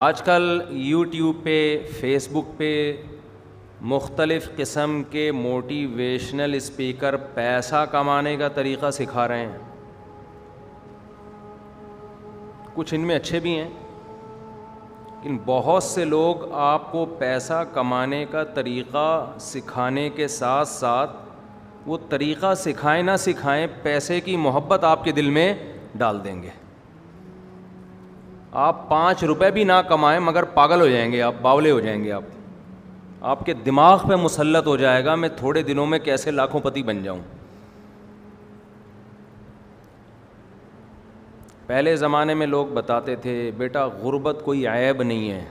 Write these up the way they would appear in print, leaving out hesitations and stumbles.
آج کل یوٹیوب پہ، فیس بک پہ مختلف قسم کے موٹیویشنل اسپیکر پیسہ کمانے کا طریقہ سکھا رہے ہیں. کچھ ان میں اچھے بھی ہیں، لیکن بہت سے لوگ آپ کو پیسہ کمانے کا طریقہ سکھانے کے ساتھ ساتھ وہ طریقہ سکھائیں نہ سکھائیں، پیسے کی محبت آپ کے دل میں ڈال دیں گے. آپ 5 روپے بھی نہ کمائیں مگر پاگل ہو جائیں گے، آپ باولے ہو جائیں گے. آپ کے دماغ پہ مسلط ہو جائے گا میں تھوڑے دنوں میں کیسے لاکھوں پتی بن جاؤں. پہلے زمانے میں لوگ بتاتے تھے بیٹا غربت کوئی عیب نہیں ہے،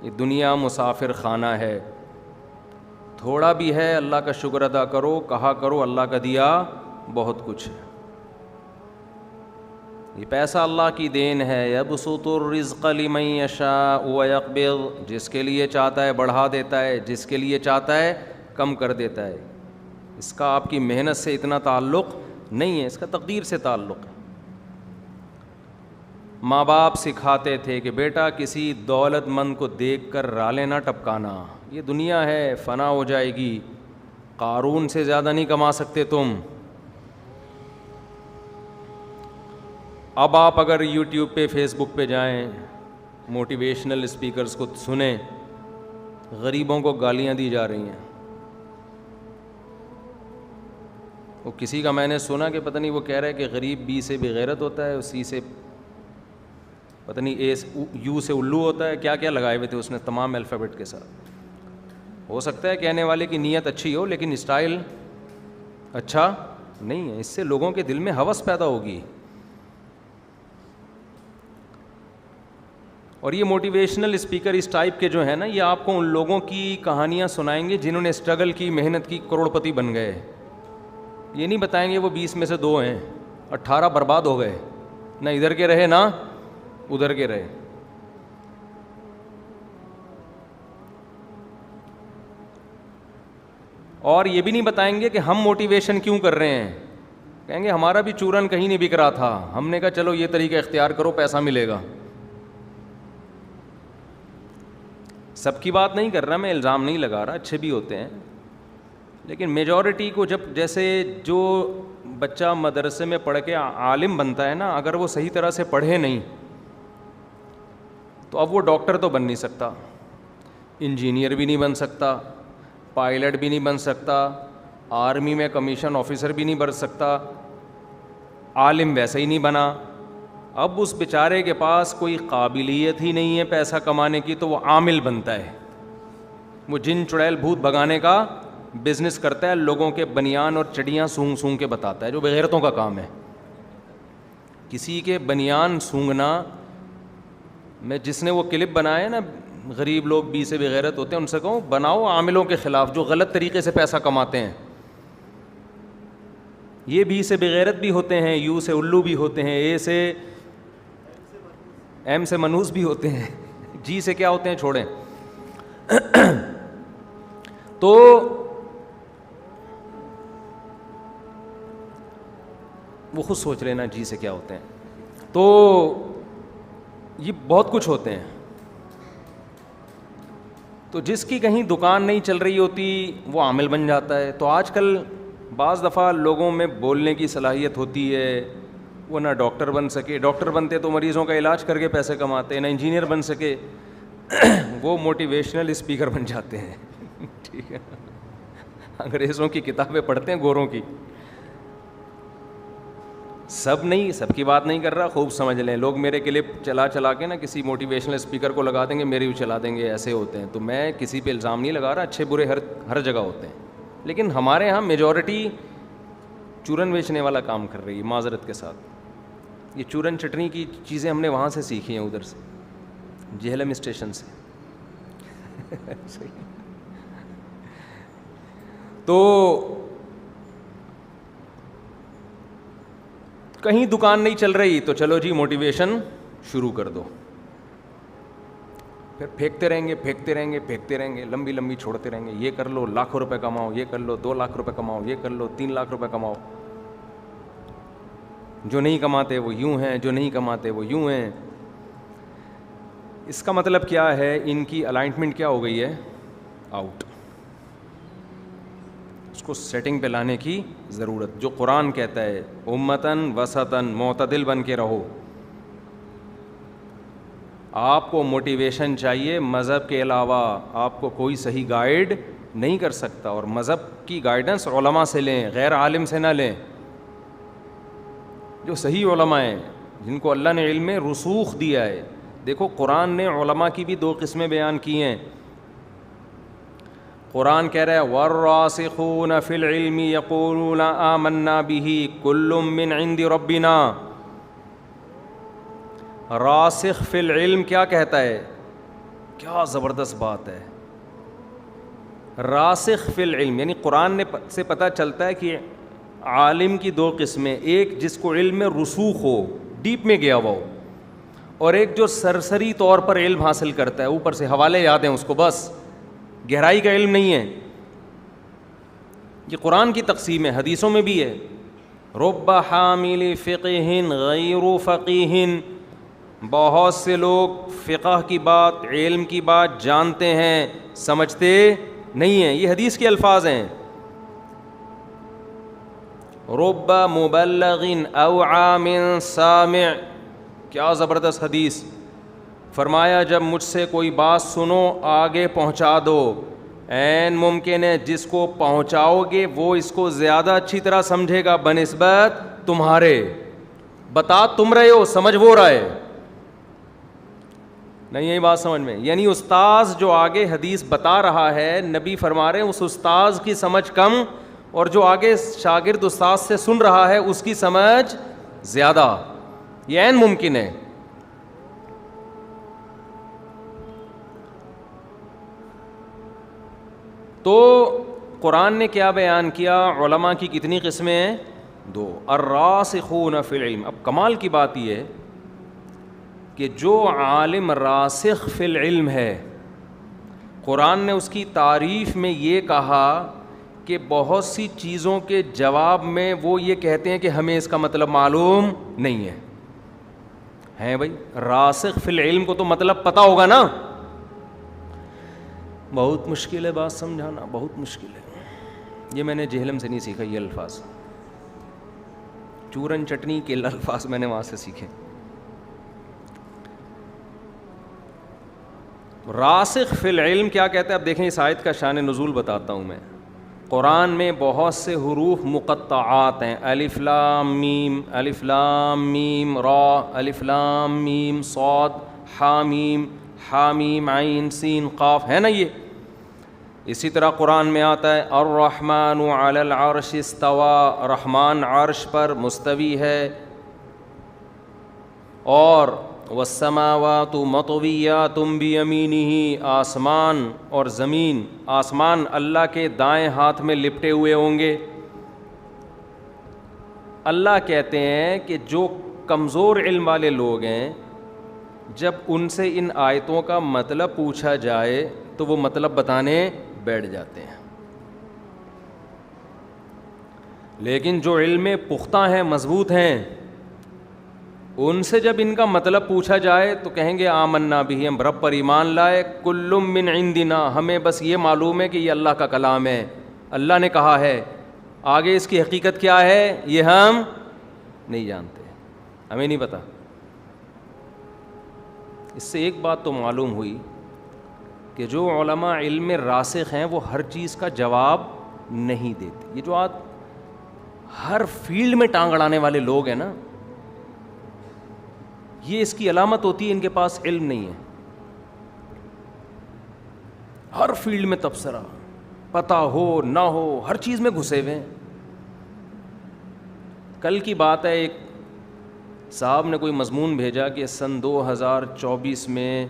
یہ دنیا مسافر خانہ ہے، تھوڑا بھی ہے اللہ کا شکر ادا کرو، کہا کرو اللہ کا دیا بہت کچھ ہے. یہ پیسہ اللہ کی دین ہے. یبسط الرزق لمن یشاء ویقبض، جس کے لیے چاہتا ہے بڑھا دیتا ہے، جس کے لیے چاہتا ہے کم کر دیتا ہے. اس کا آپ کی محنت سے اتنا تعلق نہیں ہے، اس کا تقدیر سے تعلق ہے. ماں باپ سکھاتے تھے کہ بیٹا کسی دولت مند کو دیکھ کر رالے نہ ٹپکانا، یہ دنیا ہے فنا ہو جائے گی، قارون سے زیادہ نہیں کما سکتے تم. اب آپ اگر یوٹیوب پہ، فیس بک پہ جائیں، موٹیویشنل اسپیکرز کو سنیں، غریبوں کو گالیاں دی جا رہی ہیں. وہ کسی کا میں نے سنا کہ پتہ نہیں وہ کہہ رہا ہے کہ غریب بی سے بغیرت ہوتا ہے، سی سے پتہ نہیں اے یو سے الو ہوتا ہے، کیا کیا لگائے ہوئے تھے اس نے تمام الفابیٹ کے ساتھ. ہو سکتا ہے کہنے والے کی نیت اچھی ہو لیکن اسٹائل اچھا نہیں ہے. اس سے لوگوں کے دل میں ہوس پیدا ہوگی. اور یہ موٹیویشنل اسپیکر اس ٹائپ کے جو ہیں نا، یہ آپ کو ان لوگوں کی کہانیاں سنائیں گے جنہوں نے اسٹرگل کی، محنت کی، کروڑ پتی بن گئے. یہ نہیں بتائیں گے وہ 20 میں سے 2 ہیں، 18 برباد ہو گئے، نہ ادھر کے رہے نہ ادھر کے رہے. اور یہ بھی نہیں بتائیں گے کہ ہم موٹیویشن کیوں کر رہے ہیں. کہیں گے ہمارا بھی چورن کہیں نہیں بک رہا تھا، ہم نے کہا چلو یہ طریقہ اختیار کرو پیسہ ملے گا. سب کی بات نہیں کر رہا میں، الزام نہیں لگا رہا، اچھے بھی ہوتے ہیں، لیکن میجورٹی کو جب جیسے جو بچہ مدرسے میں پڑھ کے عالم بنتا ہے نا، اگر وہ صحیح طرح سے پڑھے نہیں تو اب وہ ڈاکٹر تو بن نہیں سکتا، انجینئر بھی نہیں بن سکتا، پائلٹ بھی نہیں بن سکتا، آرمی میں کمیشن آفیسر بھی نہیں بن سکتا، عالم ویسے ہی نہیں بنا. اب اس بیچارے کے پاس کوئی قابلیت ہی نہیں ہے پیسہ کمانے کی تو وہ عامل بنتا ہے. وہ جن چڑیل بھوت بھگانے کا بزنس کرتا ہے، لوگوں کے بنیان اور چڑیاں سونگ سونگ کے بتاتا ہے، جو بغیرتوں کا کام ہے. کسی کے بنیان سونگنا، میں جس نے وہ کلپ بنایا نا غریب لوگ بی سے بغیرت ہوتے ہیں، ان سے کہوں بناؤ عاملوں کے خلاف جو غلط طریقے سے پیسہ کماتے ہیں. یہ بی سے بغیرت بھی ہوتے ہیں، یو سے الو بھی ہوتے ہیں، اے سے ایم سے منوس بھی ہوتے ہیں، جی سے کیا ہوتے ہیں چھوڑیں. تو وہ خود سوچ لینا جی سے کیا ہوتے ہیں. تو یہ بہت کچھ ہوتے ہیں. تو جس کی کہیں دکان نہیں چل رہی ہوتی وہ عامل بن جاتا ہے. تو آج کل بعض دفعہ لوگوں میں بولنے کی صلاحیت ہوتی ہے، وہ نہ ڈاکٹر بن سکے، ڈاکٹر بنتے تو مریضوں کا علاج کر کے پیسے کماتے، نہ انجینئر بن سکے، وہ موٹیویشنل اسپیکر بن جاتے ہیں. ٹھیک ہے، انگریزوں کی کتابیں پڑھتے ہیں، گوروں کی. سب نہیں، سب کی بات نہیں کر رہا، خوب سمجھ لیں. لوگ میرے کلپ چلا چلا کے نا کسی موٹیویشنل اسپیکر کو لگا دیں گے، میرے بھی چلا دیں گے، ایسے ہوتے ہیں. تو میں کسی پہ الزام نہیں لگا رہا، اچھے برے ہر جگہ ہوتے ہیں، لیکن ہمارے ہاں میجورٹی چورن بیچنے والا کام کر رہی ہے. معذرت کے ساتھ یہ چورن چٹنی کی چیزیں ہم نے وہاں سے سیکھی ہیں، ادھر سے جہلم اسٹیشن سے. تو کہیں دکان نہیں چل رہی تو چلو جی موٹیویشن شروع کر دو، پھر پھینکتے رہیں گے پھینکتے رہیں گے پھینکتے رہیں گے، لمبی لمبی چھوڑتے رہیں گے. یہ کر لو لاکھوں روپے کماؤ، یہ کر لو 2 لاکھ روپے کماؤ، یہ کر لو 3 لاکھ روپے کماؤ. جو نہیں کماتے وہ یوں ہیں، جو نہیں کماتے وہ یوں ہیں. اس کا مطلب کیا ہے؟ ان کی الائنمنٹ کیا ہو گئی ہے؟ آؤٹ. اس کو سیٹنگ پہ لانے کی ضرورت. جو قرآن کہتا ہے امتاً وسطاً معتدل بن کے رہو. آپ کو موٹیویشن چاہیے, مذہب کے علاوہ آپ کو کوئی صحیح گائیڈ نہیں کر سکتا, اور مذہب کی گائیڈنس علماء سے لیں, غیر عالم سے نہ لیں. جو صحیح علماء ہیں, جن کو اللہ نے علم میں رسوخ دیا ہے. دیکھو قرآن نے علماء کی بھی 2 قسمیں بیان کی ہیں. قرآن کہہ رہا ہے والراسخون فی العلم یقولون آمنا بہ کل من عند ربنا. راسخ فی العلم کیا کہتا ہے؟ کیا زبردست بات ہے. راسخ فی العلم یعنی قرآن نے سے پتہ چلتا ہے کہ عالم کی 2 قسمیں, ایک جس کو علم میں رسوخ ہو, ڈیپ میں گیا ہوا ہو, اور ایک جو سرسری طور پر علم حاصل کرتا ہے, اوپر سے حوالے یاد ہیں اس کو, بس گہرائی کا علم نہیں ہے. یہ قرآن کی تقسیم ہے, حدیثوں میں بھی ہے. رب حامل فقہ غیر فقیہ, بہت سے لوگ فقہ کی بات, علم کی بات جانتے ہیں, سمجھتے نہیں ہیں. یہ حدیث کے الفاظ ہیں. رب مبلغ اوعى من سامع, کیا زبردست حدیث. فرمایا جب مجھ سے کوئی بات سنو آگے پہنچا دو. عین ممکن ہے جس کو پہنچاؤ گے وہ اس کو زیادہ اچھی طرح سمجھے گا بنسبت تمہارے. بتا تم رہے ہو, سمجھ وہ رہا ہے. نہیں یہی بات سمجھ میں, یعنی استاذ جو آگے حدیث بتا رہا ہے, نبی فرما رہے ہیں اس استاذ کی سمجھ کم, اور جو آگے شاگرد استاذ سے سن رہا ہے اس کی سمجھ زیادہ. یہ عین ممکن ہے. تو قرآن نے کیا بیان کیا؟ علماء کی کتنی قسمیں ہیں؟ 2. الراسخون فی العلم. اب کمال کی بات یہ ہے کہ جو عالم راسخ فی العلم ہے, قرآن نے اس کی تعریف میں یہ کہا کہ بہت سی چیزوں کے جواب میں وہ یہ کہتے ہیں کہ ہمیں اس کا مطلب معلوم نہیں ہے. ہیں بھائی, راسخ فی العلم کو تو مطلب پتہ ہوگا نا. بہت مشکل ہے بات سمجھانا, بہت مشکل ہے. یہ میں نے جہلم سے نہیں سیکھا, یہ الفاظ چورن چٹنی کے الفاظ میں نے وہاں سے سیکھے. راسخ فی العلم کیا کہتا ہے؟ اب دیکھیں اس آیت کا شان نزول بتاتا ہوں میں. قرآن میں بہت سے حروف مقطعات ہیں, الف لام میم, الف لام میم را, الف لام میم صاد, حامیم, حامیم عین سین قاف, ہے نا یہ. اسی طرح قرآن میں آتا ہے الرحمن علی العرش استوى, رحمان عرش پر مستوی ہے. اور والسماوات مطویات بیمینہ, آسمان اور زمین, آسمان اللہ کے دائیں ہاتھ میں لپٹے ہوئے ہوں گے. اللہ کہتے ہیں کہ جو کمزور علم والے لوگ ہیں, جب ان سے ان آیتوں کا مطلب پوچھا جائے تو وہ مطلب بتانے بیٹھ جاتے ہیں. لیکن جو علم میں پختہ ہیں, مضبوط ہیں, ان سے جب ان کا مطلب پوچھا جائے تو کہیں گے آمنا بھی, ہم رب پر ایمان لائے, کل من عندنا, ہمیں بس یہ معلوم ہے کہ یہ اللہ کا کلام ہے, اللہ نے کہا ہے, آگے اس کی حقیقت کیا ہے یہ ہم نہیں جانتے, ہمیں نہیں پتہ. اس سے ایک بات تو معلوم ہوئی کہ جو علماء علم میں راسخ ہیں وہ ہر چیز کا جواب نہیں دیتے. یہ جو آج ہر فیلڈ میں ٹانگ اڑانے والے لوگ ہیں نا, یہ اس کی علامت ہوتی ہے ان کے پاس علم نہیں ہے. ہر فیلڈ میں تبصرہ, پتہ ہو نہ ہو, ہر چیز میں گھسے ہوئے ہیں. کل کی بات ہے, ایک صاحب نے کوئی مضمون بھیجا کہ سن 2024 میں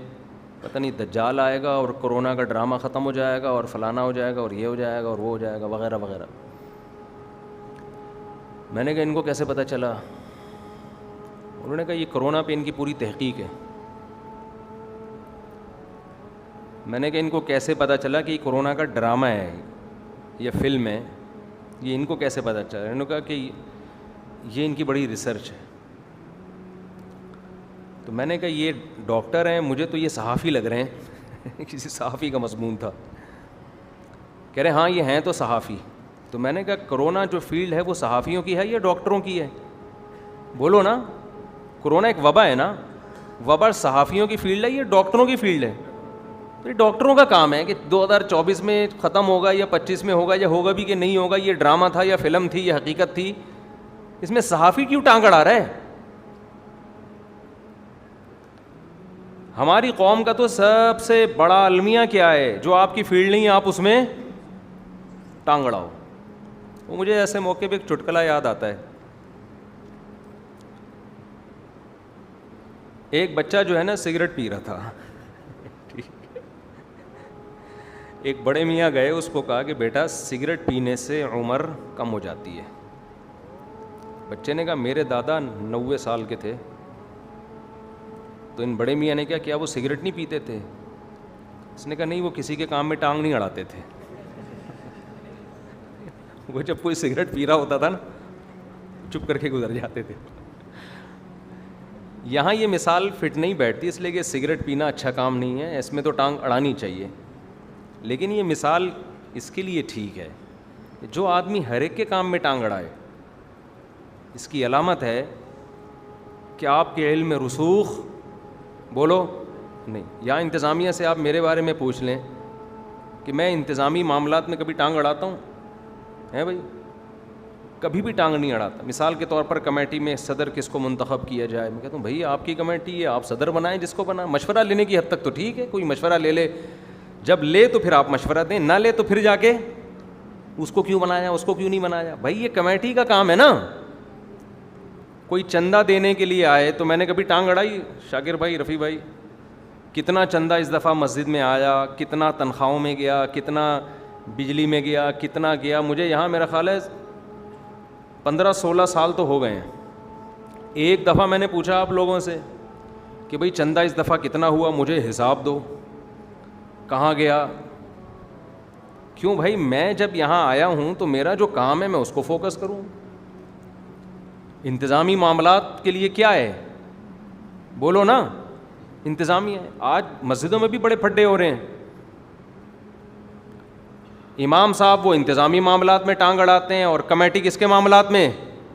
پتہ نہیں دجال آئے گا اور کرونا کا ڈرامہ ختم ہو جائے گا اور فلانا ہو جائے گا اور یہ ہو جائے گا اور وہ ہو جائے گا وغیرہ وغیرہ. میں نے کہا ان کو کیسے پتہ چلا؟ انہوں نے کہا یہ کرونا پہ ان کی پوری تحقیق ہے. میں نے کہا ان کو کیسے پتہ چلا کہ یہ کرونا کا ڈرامہ ہے یا فلم ہے؟ یہ ان کو کیسے پتہ چلا؟ انہوں نے کہا کہ یہ ان کی بڑی ریسرچ ہے. تو میں نے کہا یہ ڈاکٹر ہیں, مجھے تو یہ صحافی لگ رہے ہیں. کسی صحافی کا مضمون تھا. کہہ رہے ہاں یہ ہیں تو صحافی. تو میں نے کہا کرونا جو فیلڈ ہے وہ صحافیوں کی ہے یا ڈاکٹروں کی ہے؟ بولو نا. کرونا ایک وبا ہے نا, وبا صحافیوں کی فیلڈ ہے یا ڈاکٹروں کی فیلڈ ہے؟ تو یہ ڈاکٹروں کا کام ہے کہ 2024 میں ختم ہوگا یا 25 میں ہوگا یا ہوگا بھی کہ نہیں ہوگا, یہ ڈرامہ تھا یا فلم تھی یا حقیقت تھی. اس میں صحافی کیوں ٹانگ اڑا رہا ہے؟ ہماری قوم کا تو سب سے بڑا المیہ کیا ہے؟ جو آپ کی فیلڈ نہیں آپ اس میں ٹانگ اڑاؤ. وہ مجھے ایسے موقع پہ ایک چٹکلا یاد آتا ہے. ایک بچہ جو ہے نا سگریٹ پی رہا تھا. ایک بڑے میاں گئے, اس کو کہا کہ بیٹا سگریٹ پینے سے عمر کم ہو جاتی ہے. بچے نے کہا میرے دادا 90 سال کے تھے. تو ان بڑے میاں نے کیا کیا, وہ سگریٹ نہیں پیتے تھے؟ اس نے کہا نہیں, وہ کسی کے کام میں ٹانگ نہیں اڑاتے تھے. وہ جب کوئی سگریٹ پی رہا ہوتا تھا نا چپ کر کے گزر جاتے تھے. یہاں یہ مثال فٹ نہیں بیٹھتی, اس لیے کہ سگریٹ پینا اچھا کام نہیں ہے, اس میں تو ٹانگ اڑانی چاہیے. لیکن یہ مثال اس کے لیے ٹھیک ہے. جو آدمی ہر ایک کے کام میں ٹانگ اڑائے, اس کی علامت ہے کہ آپ کے علم میں رسوخ بولو نہیں. یا انتظامیہ سے آپ میرے بارے میں پوچھ لیں کہ میں انتظامی معاملات میں کبھی ٹانگ اڑاتا ہوں؟ ہے بھائی, کبھی بھی ٹانگ نہیں اڑاتا. مثال کے طور پر کمیٹی میں صدر کس کو منتخب کیا جائے, میں کہتا ہوں بھائی آپ کی کمیٹی ہے, آپ صدر بنائیں جس کو بنائیں. مشورہ لینے کی حد تک تو ٹھیک ہے, کوئی مشورہ لے لے, جب لے تو پھر آپ مشورہ دیں, نہ لے تو پھر جا کے اس کو کیوں بنایا, اس کو کیوں نہیں بنایا. بھائی یہ کمیٹی کا کام ہے نا. کوئی چندہ دینے کے لیے آئے تو میں نے کبھی ٹانگ اڑائی؟ شاکر بھائی, رفیع بھائی, کتنا چندہ اس دفعہ مسجد میں آیا, کتنا تنخواہوں میں گیا, کتنا بجلی میں گیا, کتنا گیا. مجھے یہاں میرا خیال ہے 15-16 سال تو ہو گئے ہیں. ایک دفعہ میں نے پوچھا آپ لوگوں سے کہ بھئی چندہ اس دفعہ کتنا ہوا, مجھے حساب دو, کہاں گیا. کیوں بھائی, میں جب یہاں آیا ہوں تو میرا جو کام ہے میں اس کو فوکس کروں. انتظامی معاملات کے لیے کیا ہے بولو نا, انتظامی ہے. آج مسجدوں میں بھی بڑے پھڈے ہو رہے ہیں. امام صاحب وہ انتظامی معاملات میں ٹانگ اڑاتے ہیں, اور کمیٹی کس کے معاملات میں؟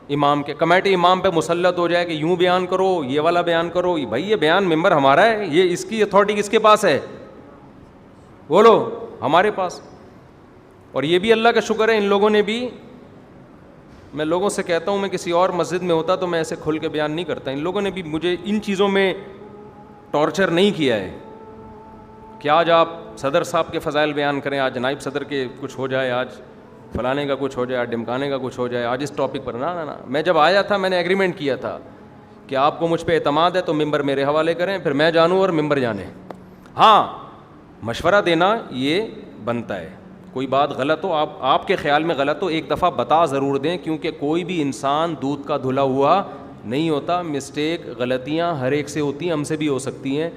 امام کے. کمیٹی امام پہ مسلط ہو جائے کہ یوں بیان کرو, یہ والا بیان کرو. بھائی یہ بیان ممبر ہمارا ہے, یہ اس کی اتھارٹی کس کے پاس ہے بولو؟ ہمارے پاس. اور یہ بھی اللہ کا شکر ہے ان لوگوں نے بھی, میں لوگوں سے کہتا ہوں میں کسی اور مسجد میں ہوتا تو میں ایسے کھل کے بیان نہیں کرتا. ان لوگوں نے بھی مجھے ان چیزوں میں ٹارچر نہیں کیا ہے کہ آج آپ صدر صاحب کے فضائل بیان کریں, آج نائب صدر کے کچھ ہو جائے, آج فلانے کا کچھ ہو جائے, آج ڈمکانے کا کچھ ہو جائے, آج اس ٹاپک پر. نہ میں جب آیا تھا میں نے ایگریمنٹ کیا تھا کہ آپ کو مجھ پہ اعتماد ہے تو ممبر میرے حوالے کریں, پھر میں جانوں اور ممبر جانے. ہاں مشورہ دینا یہ بنتا ہے. کوئی بات غلط ہو, آپ کے خیال میں غلط ہو, ایک دفعہ بتا ضرور دیں, کیونکہ کوئی بھی انسان دودھ کا دھلا ہوا نہیں ہوتا. مسٹیک, غلطیاں ہر ایک سے ہوتی ہیں, ہم سے بھی ہو سکتی ہیں.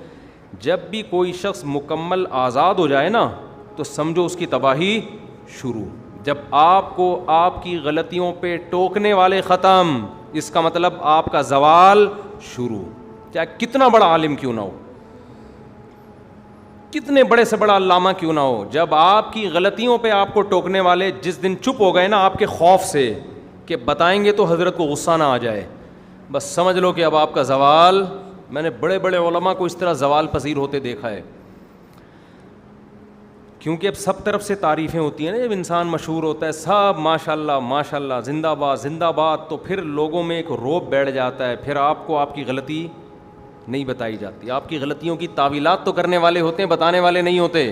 جب بھی کوئی شخص مکمل آزاد ہو جائے نا تو سمجھو اس کی تباہی شروع. جب آپ کو آپ کی غلطیوں پہ ٹوکنے والے ختم, اس کا مطلب آپ کا زوال شروع. چاہے کتنا بڑا عالم کیوں نہ ہو, کتنے بڑے سے بڑا علامہ کیوں نہ ہو, جب آپ کی غلطیوں پہ آپ کو ٹوکنے والے جس دن چپ ہو گئے نا آپ کے خوف سے کہ بتائیں گے تو حضرت کو غصہ نہ آ جائے, بس سمجھ لو کہ اب آپ کا زوال. میں نے بڑے بڑے علماء کو اس طرح زوال پذیر ہوتے دیکھا ہے, کیونکہ اب سب طرف سے تعریفیں ہوتی ہیں نا. جب انسان مشہور ہوتا ہے سب ماشاء اللہ زندہ باد زندہ باد, تو پھر لوگوں میں ایک روب بیٹھ جاتا ہے. پھر آپ کو آپ کی غلطی نہیں بتائی جاتی. آپ کی غلطیوں کی تعویلات تو کرنے والے ہوتے ہیں, بتانے والے نہیں ہوتے.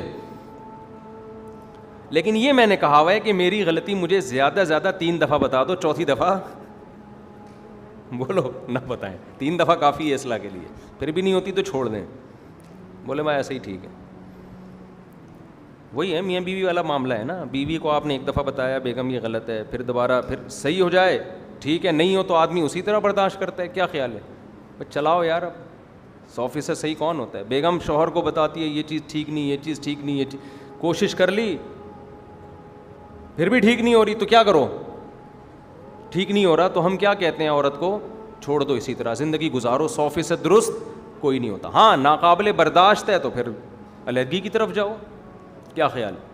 لیکن یہ میں نے کہا ہوا ہے کہ میری غلطی مجھے زیادہ 3 دفعہ بتا دو, چوتھی دفعہ بولو نہ بتائیں. 3 دفعہ کافی ہے اصلاح کے لیے, پھر بھی نہیں ہوتی تو چھوڑ دیں, بولے میں ایسے ہی ٹھیک ہے. وہی ہے میاں بیوی والا معاملہ ہے نا. بیوی کو آپ نے ایک دفعہ بتایا بیگم یہ غلط ہے, پھر دوبارہ پھر صحیح ہو جائے ٹھیک ہے, نہیں ہو تو آدمی اسی طرح برداشت کرتا ہے. کیا خیال ہے بس چلاؤ یار, اب 100% صحیح کون ہوتا ہے؟ بیگم شوہر کو بتاتی ہے یہ چیز ٹھیک نہیں, یہ چیز ٹھیک نہیں, یہ کوشش کر لی پھر بھی ٹھیک نہیں ہو رہی, تو کیا کرو؟ ٹھیک نہیں ہو رہا تو ہم کیا کہتے ہیں عورت کو؟ چھوڑ دو, اسی طرح زندگی گزارو, 100% درست کوئی نہیں ہوتا. ہاں ناقابل برداشت ہے تو پھر علیحدگی کی طرف جاؤ. کیا خیال ہے؟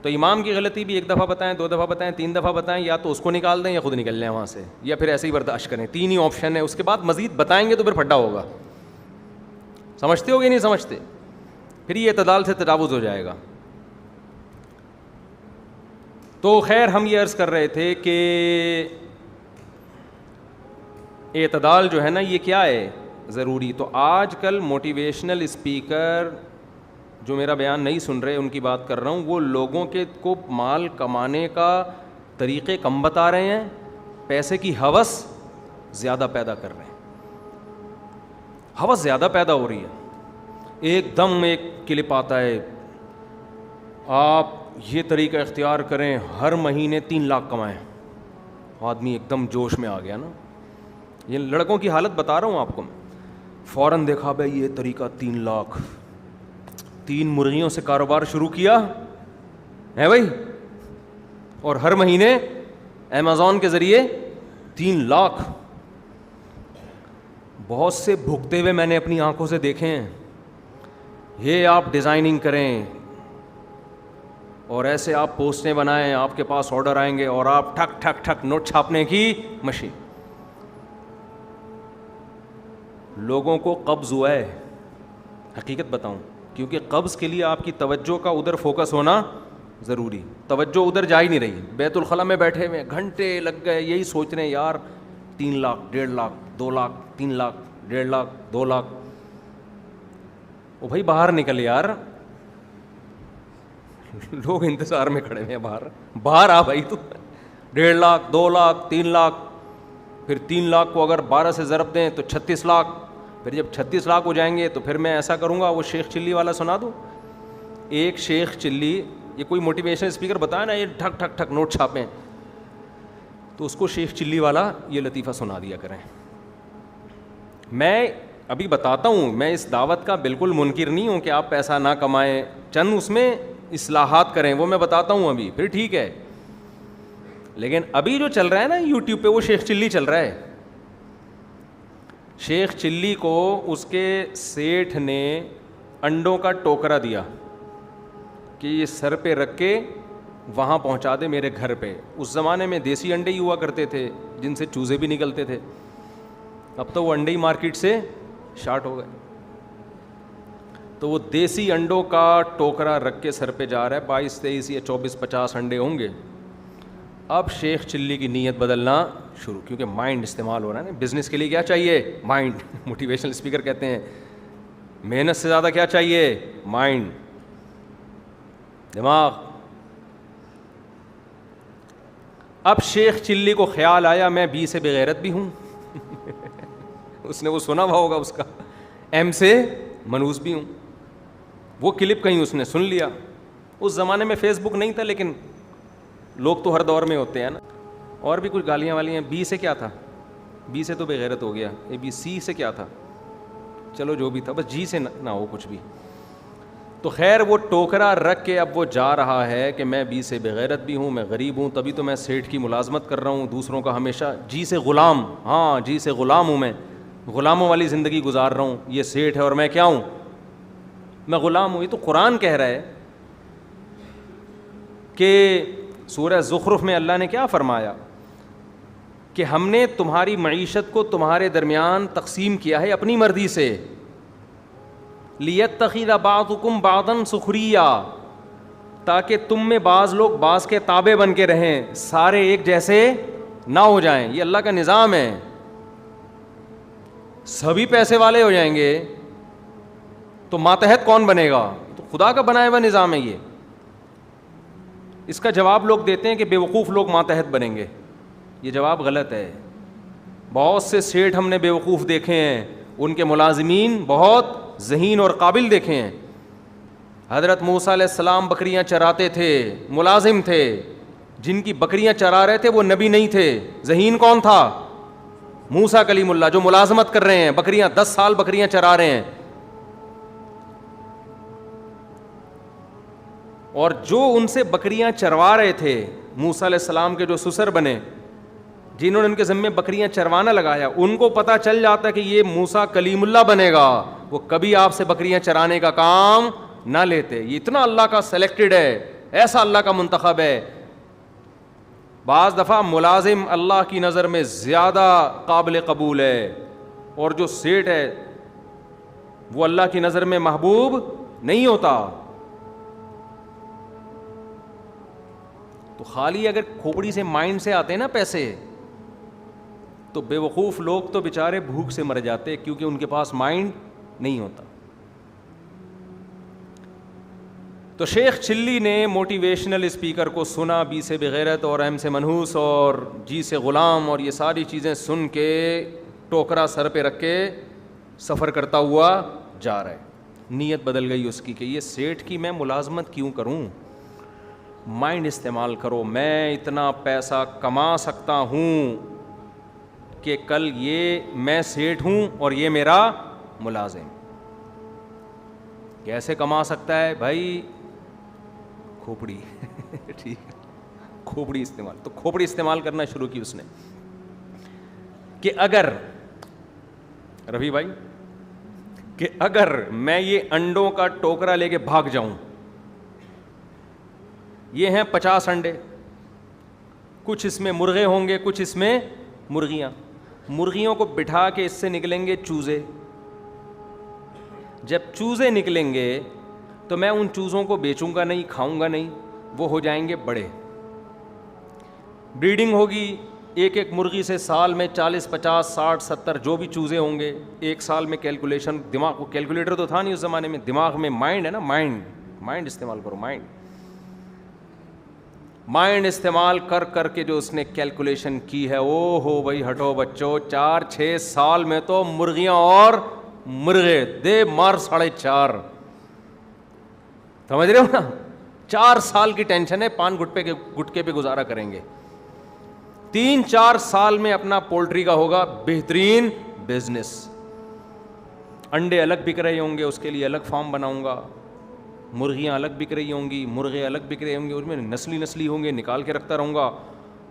تو امام کی غلطی بھی 1 دفعہ بتائیں, 2 دفعہ بتائیں, 3 دفعہ بتائیں, یا تو اس کو نکال دیں یا خود نکل لیں وہاں سے, یا پھر ایسے ہی برداشت کریں. 3 ہی آپشن ہے. اس کے بعد مزید بتائیں گے تو پھر پھڈا ہوگا. سمجھتے ہو کہ نہیں سمجھتے؟ پھر یہ اعتدال سے تجاوز ہو جائے گا. تو خیر ہم یہ عرض کر رہے تھے کہ اعتدال جو ہے نا یہ کیا ہے ضروری. تو آج کل موٹیویشنل اسپیکر جو میرا بیان نہیں سن رہے ان کی بات کر رہا ہوں, وہ لوگوں کے کو مال کمانے کا طریقے کم بتا رہے ہیں, پیسے کی ہوس زیادہ پیدا کر رہے ہیں. ہوس زیادہ پیدا ہو رہی ہے. ایک دم ایک کلپ آتا ہے, آپ یہ طریقہ اختیار کریں, ہر مہینے 3 لاکھ کمائیں. آدمی ایک دم جوش میں آ گیا نا. یہ لڑکوں کی حالت بتا رہا ہوں آپ کو. فوراً دیکھا بھائی یہ طریقہ 3 لاکھ, 3 مرغیوں سے کاروبار شروع کیا ہے بھائی, اور ہر مہینے امیزون کے ذریعے 3 لاکھ. بہت سے بھگتے ہوئے میں نے اپنی آنکھوں سے دیکھے ہیں. یہ آپ ڈیزائننگ کریں اور ایسے آپ پوسٹیں بنائیں, آپ کے پاس آرڈر آئیں گے اور آپ ٹھک ٹھک ٹھک نوٹ چھاپنے کی مشین. لوگوں کو قبض ہوا ہے, حقیقت بتاؤں, کیونکہ قبض کے لیے آپ کی توجہ کا ادھر فوکس ہونا ضروری. توجہ ادھر جا ہی نہیں رہی. بیت الخلاء میں بیٹھے ہوئے گھنٹے لگ گئے یہی سوچ رہے ہیں یار 3 لاکھ, 1.5 لاکھ, 2 لاکھ, 3 لاکھ, 1.5 لاکھ, 2 لاکھ. او بھائی باہر نکل یار, لوگ انتظار میں کھڑے ہیں باہر آ بھائی. تو 1.5 لاکھ, 2 لاکھ, 3 لاکھ, پھر 3 لاکھ کو اگر 12 سے ضرب دیں تو 36 لاکھ. پھر جب 36 لاکھ ہو جائیں گے تو پھر میں ایسا کروں گا, وہ شیخ چلی والا سنا دوں. ایک شیخ چلی, یہ کوئی موٹیویشن اسپیکر بتایا نا یہ ٹھک ٹھک ٹھک نوٹ چھاپیں, تو اس کو شیخ چلی والا یہ لطیفہ سنا دیا کریں. میں ابھی بتاتا ہوں, میں اس دعوت کا بالکل منکر نہیں ہوں کہ آپ پیسہ نہ کمائیں, چند اس میں اصلاحات کریں, وہ میں بتاتا ہوں ابھی, پھر ٹھیک ہے. لیکن ابھی جو چل رہا ہے نا یوٹیوب پہ, وہ شیخ چلی چل رہا ہے. شیخ چلی کو اس کے سیٹھ نے انڈوں کا ٹوکرا دیا کہ یہ سر پہ رکھ کے وہاں پہنچا دے میرے گھر پہ. اس زمانے میں دیسی انڈے ہی ہوا کرتے تھے جن سے چوزے بھی نکلتے تھے. اب تو وہ انڈے ہی مارکیٹ سے شارٹ ہو گئے. تو وہ دیسی انڈوں کا ٹوکرا رکھ کے سر پہ جا رہا ہے, 22, 23 یا 24, 50 انڈے ہوں گے. اب شیخ چلی کی نیت بدلنا شروع, کیونکہ مائنڈ استعمال ہو رہا ہے نا. بزنس کے لیے کیا چاہیے؟ مائنڈ. موٹیویشنل اسپیکر کہتے ہیں محنت سے زیادہ کیا چاہیے؟ مائنڈ, دماغ. اب شیخ چلی کو خیال آیا میں بی سے بغیرت بھی ہوں. اس نے وہ سنا ہوا ہوگا اس کا, ایم سے منوس بھی ہوں. وہ کلپ کہیں اس نے سن لیا. اس زمانے میں فیس بک نہیں تھا, لیکن لوگ تو ہر دور میں ہوتے ہیں نا. اور بھی کچھ گالیاں والیاں. بی سے کیا تھا؟ بی سے تو بغیرت ہو گیا. اے بی سی سے کیا تھا؟ چلو جو بھی تھا, بس جی سے نہ ہو کچھ بھی. تو خیر وہ ٹوکرا رکھ کے اب وہ جا رہا ہے کہ میں بی سے بغیرت بھی ہوں, میں غریب ہوں, تبھی تو میں سیٹھ کی ملازمت کر رہا ہوں, دوسروں کا ہمیشہ جی سے غلام. ہاں جی سے غلام ہوں, میں غلاموں والی زندگی گزار رہا ہوں. یہ سیٹھ ہے اور میں کیا ہوں؟ میں غلام ہوں. یہ تو قرآن کہہ رہا ہے کہ سورہ زخرف میں اللہ نے کیا فرمایا کہ ہم نے تمہاری معیشت کو تمہارے درمیان تقسیم کیا ہے اپنی مرضی سے. لیتخذ بعضکم بعضا سخریا, تاکہ تم میں بعض لوگ بعض کے تابع بن کے رہیں, سارے ایک جیسے نہ ہو جائیں. یہ اللہ کا نظام ہے. سبھی پیسے والے ہو جائیں گے تو ماتحت کون بنے گا؟ تو خدا کا بنایا ہوا نظام ہے یہ. اس کا جواب لوگ دیتے ہیں کہ بیوقوف لوگ ماتحت بنیں گے. یہ جواب غلط ہے. بہت سے سیٹھ ہم نے بیوقوف دیکھے ہیں, ان کے ملازمین بہت ذہین اور قابل دیکھے ہیں. حضرت موسیٰ علیہ السلام بکریاں چراتے تھے, ملازم تھے. جن کی بکریاں چرا رہے تھے وہ نبی نہیں تھے. ذہین کون تھا؟ موسیٰ کلیم اللہ, جو ملازمت کر رہے ہیں, بکریاں 10 سال بکریاں چرا رہے ہیں. اور جو ان سے بکریاں چروا رہے تھے, موسیٰ علیہ السلام کے جو سسر بنے, جنہوں نے ان کے ذمے بکریاں چروانا لگایا, ان کو پتہ چل جاتا کہ یہ موسیٰ کلیم اللہ بنے گا, وہ کبھی آپ سے بکریاں چرانے کا کام نہ لیتے. یہ اتنا اللہ کا سلیکٹڈ ہے, ایسا اللہ کا منتخب ہے. بعض دفعہ ملازم اللہ کی نظر میں زیادہ قابل قبول ہے, اور جو سیٹ ہے وہ اللہ کی نظر میں محبوب نہیں ہوتا. تو خالی اگر کھوپڑی سے مائنڈ سے آتے نا پیسے, تو بے وقوف لوگ تو بیچارے بھوک سے مر جاتے, کیونکہ ان کے پاس مائنڈ نہیں ہوتا. تو شیخ چلی نے موٹیویشنل اسپیکر کو سنا, بی سے بغیرت اور ایم سے منحوس اور جی سے غلام, اور یہ ساری چیزیں سن کے ٹوکرا سر پہ رکھ کے سفر کرتا ہوا جا رہا ہے. نیت بدل گئی اس کی کہ یہ سیٹھ کی میں ملازمت کیوں کروں, مائنڈ استعمال کرو, میں اتنا پیسہ کما سکتا ہوں کہ کل یہ میں سیٹھ ہوں اور یہ میرا ملازم. کیسے کما سکتا ہے بھائی؟ کھوپڑی. ٹھیک ہے, کھوپڑی استعمال. تو کھوپڑی استعمال کرنا شروع کی اس نے کہ اگر رفیع بھائی کہ اگر میں یہ انڈوں کا ٹوکرا لے کے بھاگ جاؤں, یہ ہیں 50 انڈے, کچھ اس میں مرغے ہوں گے, کچھ اس میں مرغیاں. مرغیوں کو بٹھا کے اس سے نکلیں گے چوزے. جب چوزے نکلیں گے تو میں ان چوزوں کو بیچوں گا نہیں, کھاؤں گا نہیں, وہ ہو جائیں گے بڑے. بریڈنگ ہوگی, ایک ایک مرغی سے سال میں 40 50 60 70 جو بھی چوزے ہوں گے, ایک سال میں کیلکولیشن. دماغ کو کیلکولیٹر تو تھا نہیں اس زمانے میں, دماغ میں مائنڈ ہے نا, مائنڈ استعمال کرو. مائنڈ استعمال کر کر کے جو اس نے کیلکولیشن کی ہے, او ہو بھائی ہٹو بچوں, 4-6 سال میں تو مرغیاں اور مرغے دے مار 4.5. سمجھ رہے ہو نا, 4 سال کی ٹینشن ہے, پان گٹکے پہ گزارا کریں گے. 3-4 سال میں اپنا پولٹری کا ہوگا بہترین بزنس. انڈے الگ بک رہے ہوں گے, اس کے لیے الگ فارم بناؤں گا. مرغیاں الگ بک رہی ہوں گی, مرغے الگ بک رہے ہوں گے, اس میں نسلی ہوں گے, نکال کے رکھتا رہوں گا.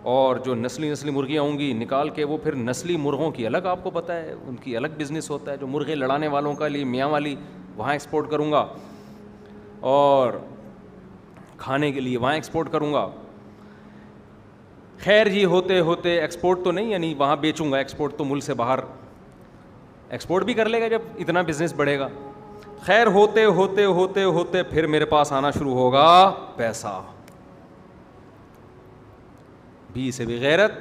اور جو نسلی مرغیاں ہوں گی نکال کے, وہ پھر نسلی مرغوں کی الگ, آپ کو پتہ ہے ان کی الگ بزنس ہوتا ہے. جو مرغے لڑانے والوں کا لیے میاں والی, وہاں ایکسپورٹ کروں گا, اور کھانے کے لیے وہاں ایکسپورٹ کروں گا. خیر جی, ہوتے ہوتے ایکسپورٹ تو نہیں, یعنی وہاں بیچوں گا, ایکسپورٹ تو ملک سے باہر ایکسپورٹ بھی کر لے گا جب اتنا بزنس بڑھے گا. خیر ہوتے ہوتے ہوتے ہوتے پھر میرے پاس آنا شروع ہوگا پیسہ. بی سے بغیرت,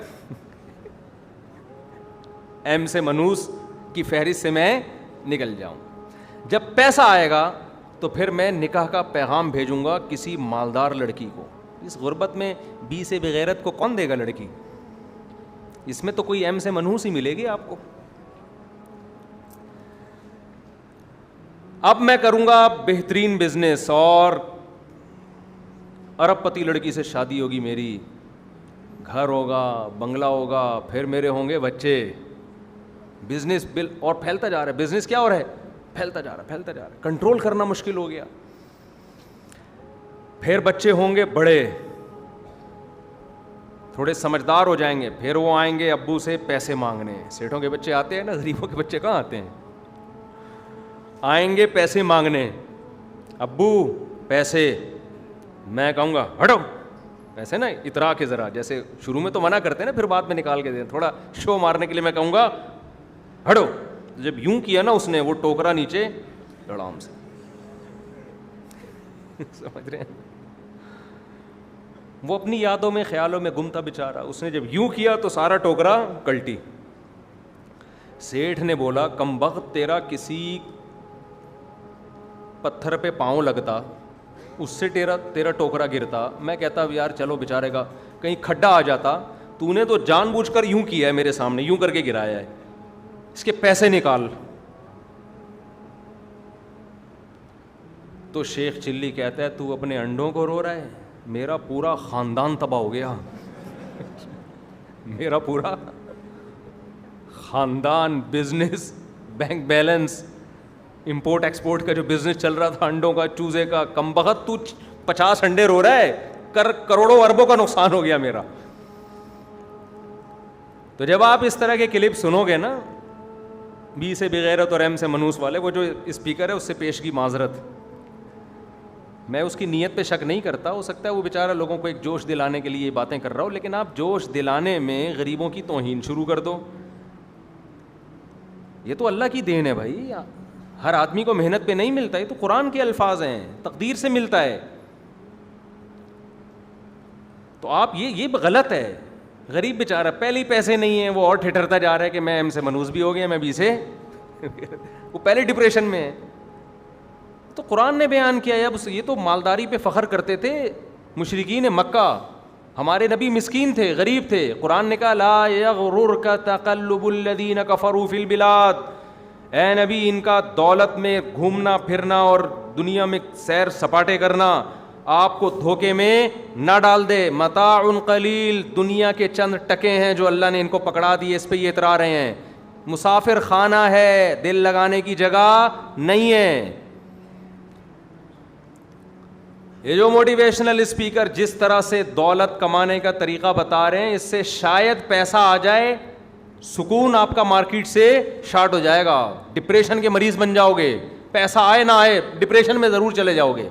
ایم سے منوس کی فہرست سے میں نکل جاؤں. جب پیسہ آئے گا تو پھر میں نکاح کا پیغام بھیجوں گا کسی مالدار لڑکی کو. اس غربت میں بی سے بغیرت کو کون دے گا لڑکی؟ اس میں تو کوئی ایم سے منحوس ہی ملے گی آپ کو. اب میں کروں گا بہترین بزنس, اور ارب پتی لڑکی سے شادی ہوگی میری, گھر ہوگا, بنگلہ ہوگا, پھر میرے ہوں گے بچے. بزنس بل اور پھیلتا جا رہا ہے. بزنس کیا ہو رہا ہے؟ پھیلتا جا رہا ہے. کنٹرول کرنا مشکل ہو گیا. پھر بچے ہوں گے بڑے, تھوڑے سمجھدار ہو جائیں گے, پھر وہ آئیں گے ابو سے پیسے مانگنے. سیٹھوں کے بچے آتے ہیں نا, غریبوں کے بچے کہاں آتے ہیں؟ آئیں گے پیسے مانگنے, ابو پیسے. میں کہوں گا ہٹو پیسے نا, اترا کے ذرا, جیسے شروع میں تو منع کرتے ہیں نا, پھر بعد میں نکال کے دیں, تھوڑا شو مارنے کے لیے میں کہوں گا ہٹو. جب یوں کیا نا اس نے, وہ ٹوکرا نیچے لڑام سے. سمجھ رہے ہیں؟ وہ اپنی یادوں میں خیالوں میں گم تھا بیچارہ. اس نے جب یوں کیا تو سارا ٹوکرا کلٹی. سیٹھ نے بولا کم بخت, تیرا کسی پتھر پہ پاؤں لگتا, اس سے تیرا ٹوکرا گرتا. میں کہتا یار چلو بیچارے کا کہیں کھڈا آ جاتا, تو نے تو جان بوجھ کر یوں کیا ہے میرے سامنے, یوں کر کے گرایا ہے, اس کے پیسے نکال. تو شیخ چلی کہتا ہے تو اپنے انڈوں کو رو رہا ہے, میرا پورا خاندان تباہ ہو گیا. میرا پورا خاندان, business, bank balance, import export کا جو بزنس چل رہا تھا انڈوں کا, چوزے کا, کم بخت تو 50 انڈے رو رہا ہے, کروڑوں اربوں کا نقصان ہو گیا میرا. تو جب آپ اس طرح کے کلپ سنو گے نا، بی سے بغیرت اور ایم سے منوس والے، وہ جو اسپیکر ہے اس سے پیش کی معذرت، میں اس کی نیت پہ شک نہیں کرتا، ہو سکتا ہے وہ بیچارہ لوگوں کو ایک جوش دلانے کے لیے یہ باتیں کر رہا ہو، لیکن آپ جوش دلانے میں غریبوں کی توہین شروع کر دو. یہ تو اللہ کی دین ہے بھائی، ہر آدمی کو محنت پہ نہیں ملتا، یہ تو قرآن کے الفاظ ہیں، تقدیر سے ملتا ہے. تو آپ یہ غلط ہے. غریب بیچارہ پہلے ہی پیسے نہیں ہیں، وہ اور ٹھٹرتا جا رہا ہے کہ میں ایم سے منوس بھی ہو گیا، میں بی سے وہ پہلے ڈپریشن میں ہے. تو قرآن نے بیان کیا ہے. اب یہ تو مالداری پہ فخر کرتے تھے مشرکین مکہ، ہمارے نبی مسکین تھے، غریب تھے. قرآن نے کہا لا یغررک تقلب الذین کفروا فی البلاد، اے نبی ان کا دولت میں گھومنا پھرنا اور دنیا میں سیر سپاٹے کرنا آپ کو دھوکے میں نہ ڈال دے. متاع قلیل، دنیا کے چند ٹکے ہیں جو اللہ نے ان کو پکڑا دیے، اس پہ یہ اترا رہے ہیں. مسافر خانہ ہے، دل لگانے کی جگہ نہیں ہے. یہ جو موٹیویشنل اسپیکر جس طرح سے دولت کمانے کا طریقہ بتا رہے ہیں، اس سے شاید پیسہ آ جائے، سکون آپ کا مارکیٹ سے شارٹ ہو جائے گا، ڈپریشن کے مریض بن جاؤ گے. پیسہ آئے نہ آئے ڈپریشن میں ضرور چلے جاؤ گے.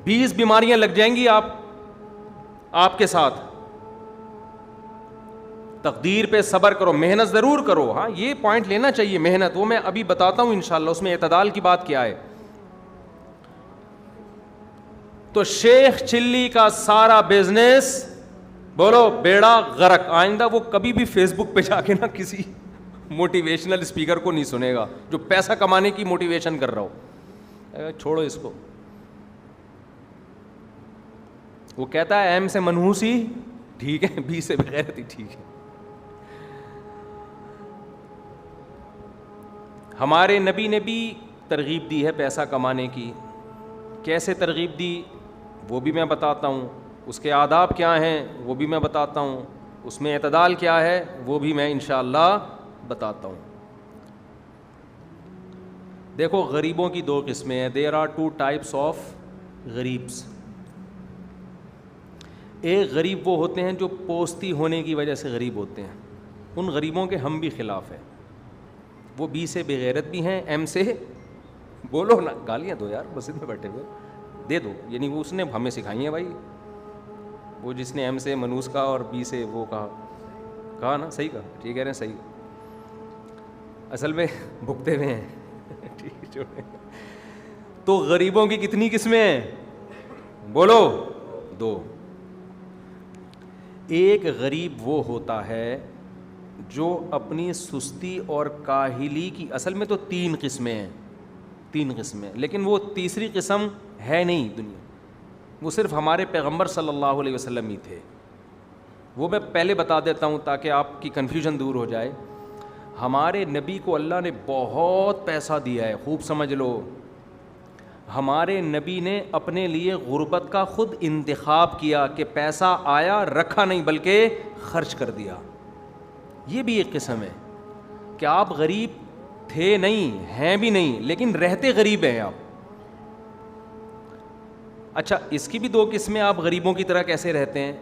20 بیماریاں لگ جائیں گی آپ کے ساتھ. تقدیر پہ صبر کرو، محنت ضرور کرو. ہاں یہ پوائنٹ لینا چاہیے، محنت، وہ میں ابھی بتاتا ہوں انشاءاللہ اس میں اعتدال کی بات کیا ہے. تو شیخ چلی کا سارا بزنس بولو بیڑا غرق. آئندہ وہ کبھی بھی فیس بک پہ جا کے نا کسی موٹیویشنل اسپیکر کو نہیں سنے گا جو پیسہ کمانے کی موٹیویشن کر رہا ہو. چھوڑو اس کو. وہ کہتا ہے ایم سے منحوس ہی ٹھیک ہے، بی سے بغیرت ہی ٹھیک ہے. ہمارے نبی نے بھی ترغیب دی ہے پیسہ کمانے کی. کیسے ترغیب دی وہ بھی میں بتاتا ہوں، اس کے آداب کیا ہیں وہ بھی میں بتاتا ہوں، اس میں اعتدال کیا ہے وہ بھی میں انشاءاللہ بتاتا ہوں. دیکھو غریبوں کی 2 قسمیں ہیں. دیر آر 2 ٹائپس آف غریبس. ایک غریب وہ ہوتے ہیں جو پوستی ہونے کی وجہ سے غریب ہوتے ہیں، ان غریبوں کے ہم بھی خلاف ہیں. وہ بی سے بغیرت بھی ہیں، ایم سے بولو نا، گالیاں دو یار مسجد میں بیٹھے ہوئے دے دو، یعنی وہ اس نے ہمیں سکھائی ہیں بھائی. وہ جس نے ایم سے منوس کہا اور بی سے وہ کہا نا، صحیح کہا، ٹھیک کہہ رہے ہیں، صحیح. اصل میں بھگتے ہوئے ہیں. ٹھیک ہے. تو غریبوں کی کتنی قسمیں ہیں بولو؟ 2. ایک غریب وہ ہوتا ہے جو اپنی سستی اور کاہلی کی، اصل میں تو 3 قسمیں ہیں، 3 قسمیں، لیکن وہ تیسری قسم ہے نہیں دنیا، وہ صرف ہمارے پیغمبر صلی اللہ علیہ وسلم ہی تھے. وہ میں پہلے بتا دیتا ہوں تاکہ آپ کی کنفیوژن دور ہو جائے. ہمارے نبی کو اللہ نے بہت پیسہ دیا ہے، خوب سمجھ لو. ہمارے نبی نے اپنے لیے غربت کا خود انتخاب کیا کہ پیسہ آیا رکھا نہیں بلکہ خرچ کر دیا. یہ بھی ایک قسم ہے کہ آپ غریب تھے نہیں، ہیں بھی نہیں، لیکن رہتے غریب ہیں آپ. اچھا اس کی بھی 2 قسمیں، آپ غریبوں کی طرح کیسے رہتے ہیں.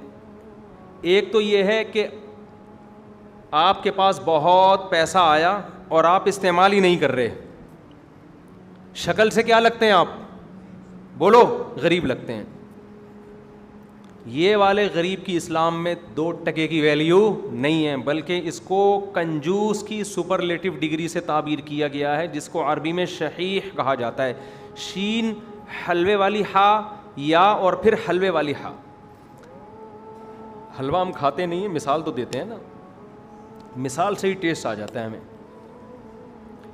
ایک تو یہ ہے کہ آپ کے پاس بہت پیسہ آیا اور آپ استعمال ہی نہیں کر رہے. شکل سے کیا لگتے ہیں آپ بولو؟ غریب لگتے ہیں. یہ والے غریب کی اسلام میں 2 ٹکے کی ویلیو نہیں ہے، بلکہ اس کو کنجوس کی سپرلیٹو ڈگری سے تعبیر کیا گیا ہے، جس کو عربی میں شحیح کہا جاتا ہے. شین حلوے والی ہا یا اور پھر حلوے والی ہا. حلوہ ہم کھاتے نہیں ہیں، مثال تو دیتے ہیں نا، مثال سے ہی ٹیسٹ آ جاتا ہے ہمیں.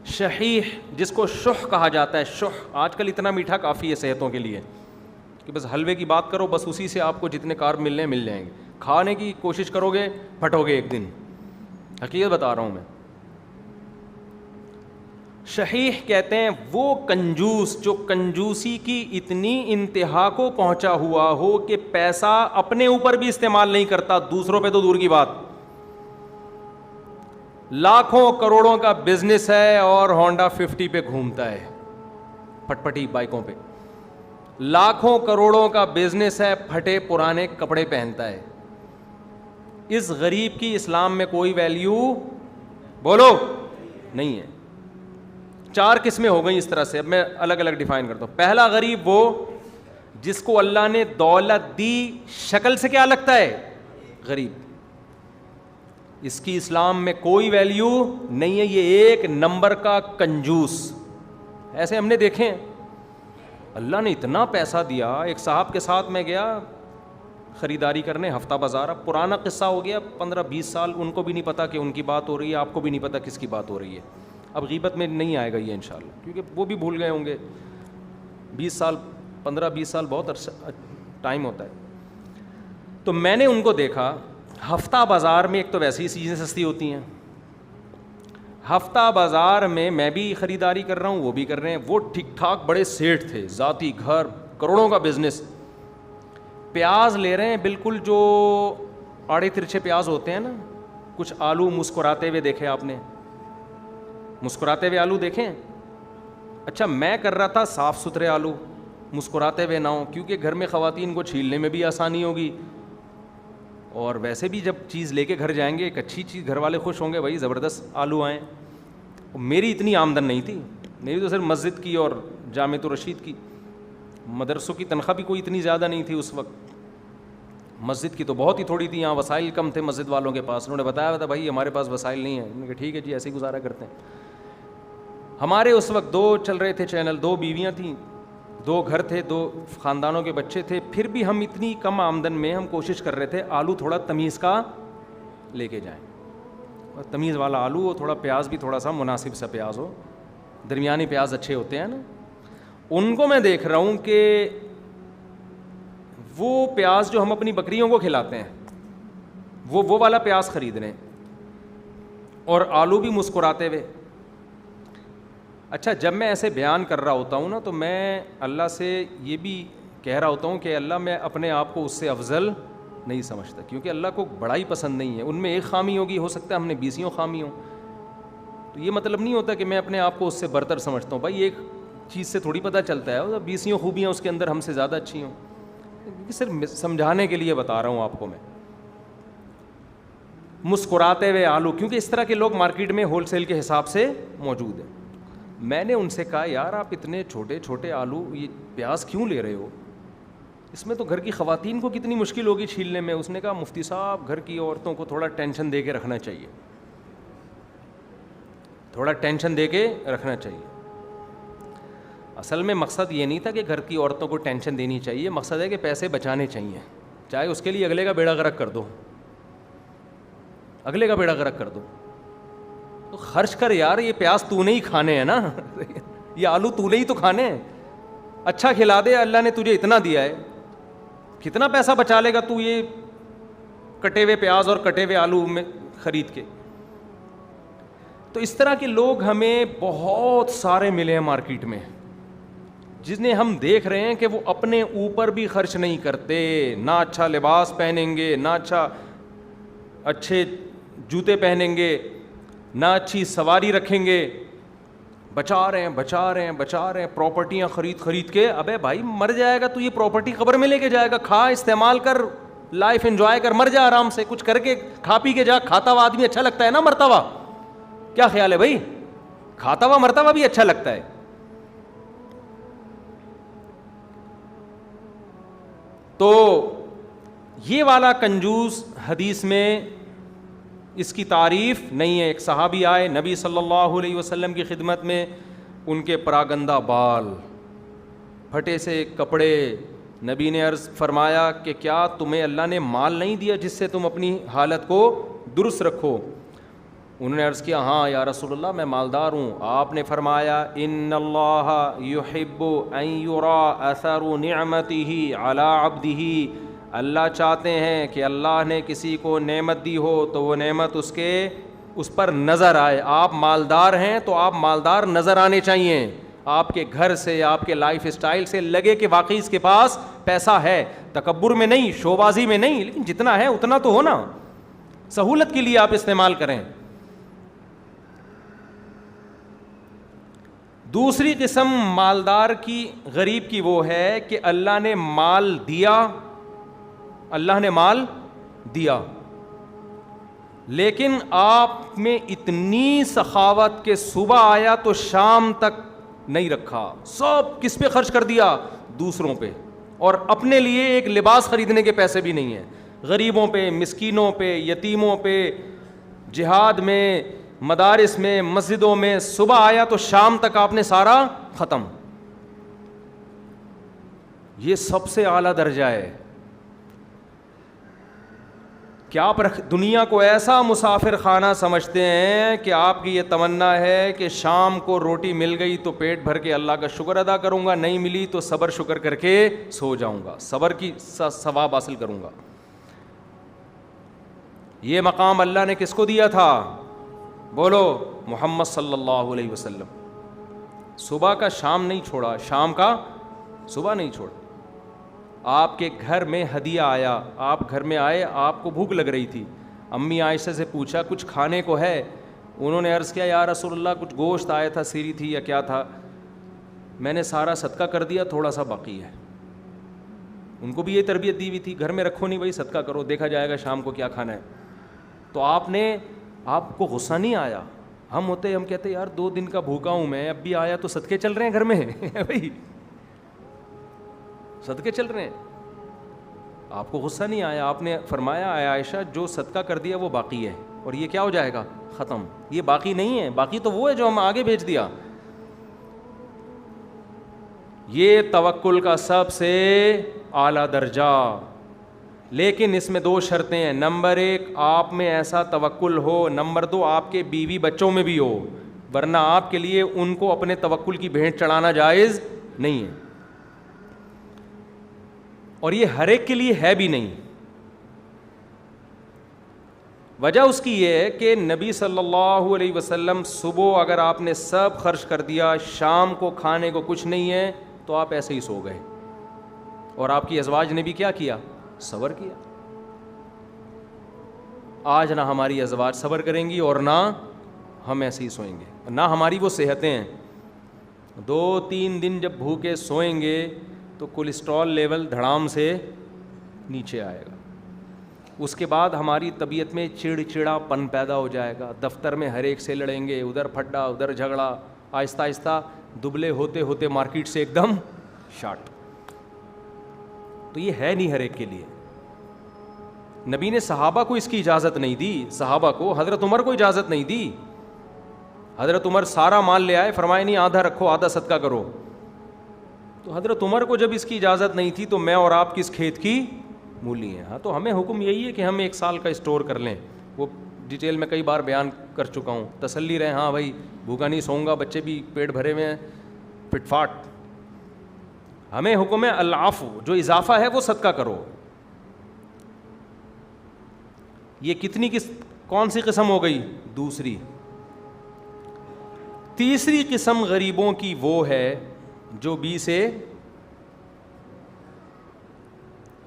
شحیح جس کو شح کہا جاتا ہے. شح آج کل اتنا میٹھا کافی ہے صحتوں کے لیے کہ بس حلوے کی بات کرو، بس اسی سے آپ کو جتنے کارب ملنے مل جائیں گے. کھانے کی کوشش کرو گے پھٹو گے ایک دن، حقیقت بتا رہا ہوں میں. شحیح کہتے ہیں وہ کنجوس جو کنجوسی کی اتنی انتہا کو پہنچا ہوا ہو کہ پیسہ اپنے اوپر بھی استعمال نہیں کرتا، دوسروں پہ تو دور کی بات. لاکھوں کروڑوں کا بزنس ہے اور ہونڈا 50 پہ گھومتا ہے، پٹپٹی بائکوں پہ. لاکھوں کروڑوں کا بزنس ہے، پھٹے پرانے کپڑے پہنتا ہے. اس غریب کی اسلام میں کوئی ویلیو بولو نہیں ہے. 4 قسمیں ہو گئیں اس طرح سے. اب میں الگ الگ ڈیفائن کرتا ہوں. پہلا غریب وہ جس کو اللہ نے دولت دی, شکل سے کیا لگتا ہے غریب, اس کی اسلام میں کوئی ویلیو نہیں ہے, یہ ایک نمبر کا کنجوس. ایسے ہم نے دیکھے ہیں, اللہ نے اتنا پیسہ دیا. ایک صاحب کے ساتھ میں گیا خریداری کرنے ہفتہ بازار, اب پرانا قصہ ہو گیا 15-20 سال, ان کو بھی نہیں پتا کہ ان کی بات ہو رہی ہے, آپ کو بھی نہیں پتا کس کی بات ہو رہی ہے. اب غیبت میں نہیں آئے گا یہ انشاءاللہ, کیونکہ وہ بھی بھول گئے ہوں گے. 20 سال 15-20 سال بہت عرصہ ٹائم ہوتا ہے. تو میں نے ان کو دیکھا ہفتہ بازار میں, ایک تو ویسے ہی چیزیں سستی ہوتی ہیں, ہفتہ بازار میں بھی خریداری کر رہا ہوں, وہ بھی کر رہے ہیں. وہ ٹھیک ٹھاک بڑے سیٹھ تھے, ذاتی گھر, کروڑوں کا بزنس. پیاز لے رہے ہیں بالکل جو آڑے ترچھے پیاز ہوتے ہیں نا, کچھ آلو مسکراتے ہوئے دیکھے آپ نے, مسکراتے ہوئے آلو دیکھیں. اچھا میں کر رہا تھا صاف ستھرے آلو, مسکراتے ہوئے نہ ہوں, کیونکہ گھر میں خواتین کو چھیلنے میں بھی آسانی ہوگی, اور ویسے بھی جب چیز لے کے گھر جائیں گے ایک اچھی چیز, گھر والے خوش ہوں گے, بھائی زبردست آلو آئیں. میری اتنی آمدن نہیں تھی, میری تو صرف مسجد کی اور جامعۃ الرشید کی, مدرسوں کی تنخواہ بھی کوئی اتنی زیادہ نہیں تھی اس وقت, مسجد کی تو بہت ہی تھوڑی تھی. یہاں وسائل کم تھے مسجد والوں کے پاس. انہوں نے بتایا تھا بھائی ہمارے پاس وسائل نہیں ہیں. انہوں نے کہا ٹھیک ہے جی ایسے ہی گزارا کرتے ہیں. ہمارے اس وقت 2 چل رہے تھے چینل, 2 بیویاں تھیں, 2 گھر تھے, 2 خاندانوں کے بچے تھے. پھر بھی ہم اتنی کم آمدن میں ہم کوشش کر رہے تھے آلو تھوڑا تمیز کا لے کے جائیں, اور تمیز والا آلو ہو, تھوڑا پیاز بھی تھوڑا سا مناسب سا پیاز ہو, درمیانی پیاز اچھے ہوتے ہیں نا. ان کو میں دیکھ رہا ہوں کہ وہ پیاز جو ہم اپنی بکریوں کو کھلاتے ہیں وہ والا پیاز خرید رہے ہیں, اور آلو بھی مسکراتے ہوئے. اچھا جب میں ایسے بیان کر رہا ہوتا ہوں نا, تو میں اللہ سے یہ بھی کہہ رہا ہوتا ہوں کہ اللہ میں اپنے آپ کو اس سے افضل نہیں سمجھتا, کیونکہ اللہ کو بڑائی پسند نہیں ہے. ان میں ایک خامی ہوگی, ہو سکتا ہے ہم نے 20 خامی ہوں, تو یہ مطلب نہیں ہوتا کہ میں اپنے آپ کو اس سے برتر سمجھتا ہوں. بھائی ایک چیز سے تھوڑی پتہ چلتا ہے 20 خوبیاں اس کے اندر ہم سے زیادہ اچھی ہوں. صرف سمجھانے کے لیے بتا رہا ہوں آپ کو میں. مسکراتے ہوئے آلو, کیونکہ اس طرح کے لوگ مارکیٹ میں ہول سیل کے حساب سے موجود ہیں. میں نے ان سے کہا یار آپ اتنے چھوٹے چھوٹے آلو, یہ پیاز کیوں لے رہے ہو, اس میں تو گھر کی خواتین کو کتنی مشکل ہوگی چھیلنے میں. اس نے کہا مفتی صاحب گھر کی عورتوں کو تھوڑا ٹینشن دے کے رکھنا چاہیے, تھوڑا ٹینشن دے کے رکھنا چاہیے. اصل میں مقصد یہ نہیں تھا کہ گھر کی عورتوں کو ٹینشن دینی چاہیے, مقصد ہے کہ پیسے بچانے چاہیے, چاہے اس کے لیے اگلے کا بیڑا غرق کر دو, اگلے کا بیڑا غرق کر دو. تو خرچ کر یار, یہ پیاز تو نہیں کھانے ہیں نا, یہ آلو تو نہیں تو کھانے ہیں. اچھا کھلا دے, اللہ نے تجھے اتنا دیا ہے, کتنا پیسہ بچا لے گا تو یہ کٹے ہوئے پیاز اور کٹے ہوئے آلو میں خرید کے. تو اس طرح کے لوگ ہمیں بہت سارے ملے ہیں مارکیٹ میں, جنہیں ہم دیکھ رہے ہیں کہ وہ اپنے اوپر بھی خرچ نہیں کرتے, نہ اچھا لباس پہنیں گے, نہ اچھے جوتے پہنیں گے, نہ اچھی سواری رکھیں گے, بچا رہے ہیں پراپرٹیاں خرید کے. ابے بھائی مر جائے گا تو یہ پراپرٹی قبر میں لے کے جائے گا, کھا استعمال کر, لائف انجوائے کر, مر جا آرام سے, کچھ کر کے کھا پی کے جا. کھاتا ہوا آدمی اچھا لگتا ہے نا مرتا ہوا, کیا خیال ہے بھائی, کھاتا ہوا مرتا ہوا بھی اچھا لگتا ہے. تو یہ والا کنجوس حدیث میں اس کی تعریف نہیں ہے. ایک صحابی آئے نبی صلی اللہ علیہ وسلم کی خدمت میں, ان کے پراگندہ بال, پھٹے سے کپڑے. نبی نے عرض فرمایا کہ کیا تمہیں اللہ نے مال نہیں دیا جس سے تم اپنی حالت کو درست رکھو؟ انہوں نے عرض کیا ہاں یا رسول اللہ میں مالدار ہوں. آپ نے فرمایا ان اللہ یحب ان یرا اثر نعمتہ علی عبدہ, اللہ چاہتے ہیں کہ اللہ نے کسی کو نعمت دی ہو تو وہ نعمت اس پر نظر آئے. آپ مالدار ہیں تو آپ مالدار نظر آنے چاہیے, آپ کے گھر سے, آپ کے لائف اسٹائل سے لگے کہ واقعی اس کے پاس پیسہ ہے. تکبر میں نہیں, شوبازی میں نہیں, لیکن جتنا ہے اتنا تو ہو نا, سہولت کے لیے آپ استعمال کریں. دوسری قسم مالدار کی, غریب کی, وہ ہے کہ اللہ نے مال دیا, اللہ نے مال دیا لیکن آپ میں اتنی سخاوت کہ صبح آیا تو شام تک نہیں رکھا, سب کس پہ خرچ کر دیا؟ دوسروں پہ, اور اپنے لیے ایک لباس خریدنے کے پیسے بھی نہیں ہیں. غریبوں پہ, مسکینوں پہ, یتیموں پہ, جہاد میں, مدارس میں, مسجدوں میں. صبح آیا تو شام تک آپ نے سارا ختم. یہ سب سے اعلیٰ درجہ ہے. کیا آپ دنیا کو ایسا مسافر خانہ سمجھتے ہیں کہ آپ کی یہ تمنا ہے کہ شام کو روٹی مل گئی تو پیٹ بھر کے اللہ کا شکر ادا کروں گا, نہیں ملی تو صبر شکر کر کے سو جاؤں گا, صبر کی ثواب حاصل کروں گا؟ یہ مقام اللہ نے کس کو دیا تھا؟ بولو, محمد صلی اللہ علیہ وسلم. صبح کا شام نہیں چھوڑا, شام کا صبح نہیں چھوڑا. آپ کے گھر میں ہدیہ آیا, آپ گھر میں آئے, آپ کو بھوک لگ رہی تھی, امی عائشہ سے پوچھا کچھ کھانے کو ہے؟ انہوں نے عرض کیا یا رسول اللہ کچھ گوشت آیا تھا, سیری تھی یا کیا تھا, میں نے سارا صدقہ کر دیا, تھوڑا سا باقی ہے. ان کو بھی یہ تربیت دی ہوئی تھی, گھر میں رکھو نہیں بھائی, صدقہ کرو, دیکھا جائے گا شام کو کیا کھانا ہے. تو آپ کو غصہ نہیں آیا؟ ہم کہتے یار 2 دن کا بھوکا ہوں میں, اب بھی آیا تو صدقے چل رہے ہیں گھر میں بھائی, صدقے چل رہے ہیں. آپ کو غصہ نہیں آیا؟ آپ نے فرمایا اے عائشہ جو صدقہ کر دیا وہ باقی ہے, اور یہ کیا ہو جائے گا؟ ختم. یہ باقی نہیں ہے, باقی تو وہ ہے جو ہم آگے بھیج دیا. یہ توکل کا سب سے اعلیٰ درجہ. لیکن اس میں 2 شرطیں ہیں. نمبر 1 آپ میں ایسا توکل ہو, نمبر 2 آپ کے بیوی بچوں میں بھی ہو, ورنہ آپ کے لیے ان کو اپنے توکل کی بھیٹ چڑھانا جائز نہیں ہے. اور یہ ہر ایک کے لیے ہے بھی نہیں. وجہ اس کی یہ ہے کہ نبی صلی اللہ علیہ وسلم صبح اگر آپ نے سب خرچ کر دیا, شام کو کھانے کو کچھ نہیں ہے, تو آپ ایسے ہی سو گئے. اور آپ کی ازواج نے بھی کیا کیا؟ صبر کیا. آج نہ ہماری ازواج صبر کریں گی اور نہ ہم ایسے ہی سوئیں گے, نہ ہماری وہ صحتیں ہیں. 2-3 دن جب بھوکے سوئیں گے تو کولیسٹرول لیول دھڑام سے نیچے آئے گا. اس کے بعد ہماری طبیعت میں چڑچڑا پن پیدا ہو جائے گا, دفتر میں ہر ایک سے لڑیں گے, ادھر پھڈا ادھر جھگڑا, آہستہ آہستہ دبلے ہوتے ہوتے مارکیٹ سے ایک دم شارٹ. تو یہ ہے نہیں ہر ایک کے لیے. نبی نے صحابہ کو اس کی اجازت نہیں دی, صحابہ کو, حضرت عمر کو اجازت نہیں دی. حضرت عمر سارا مال لے آئے, فرمائے نہیں آدھا رکھو آدھا صدقہ کرو. تو حضرت عمر کو جب اس کی اجازت نہیں تھی تو میں اور آپ کس کھیت کی مولی ہیں. ہاں تو ہمیں حکم یہی ہے کہ ہم 1 سال کا اسٹور کر لیں. وہ ڈیٹیل میں کئی بار بیان کر چکا ہوں. تسلی رہے, ہاں بھائی بھوکا نہیں سوؤں گا, بچے بھی پیٹ بھرے ہوئے ہیں, فٹ فاٹ. ہمیں حکم ہے العفو, جو اضافہ ہے وہ صدقہ کرو. یہ کون سی قسم ہو گئی؟ دوسری. تیسری قسم غریبوں کی وہ ہے جو بی سے,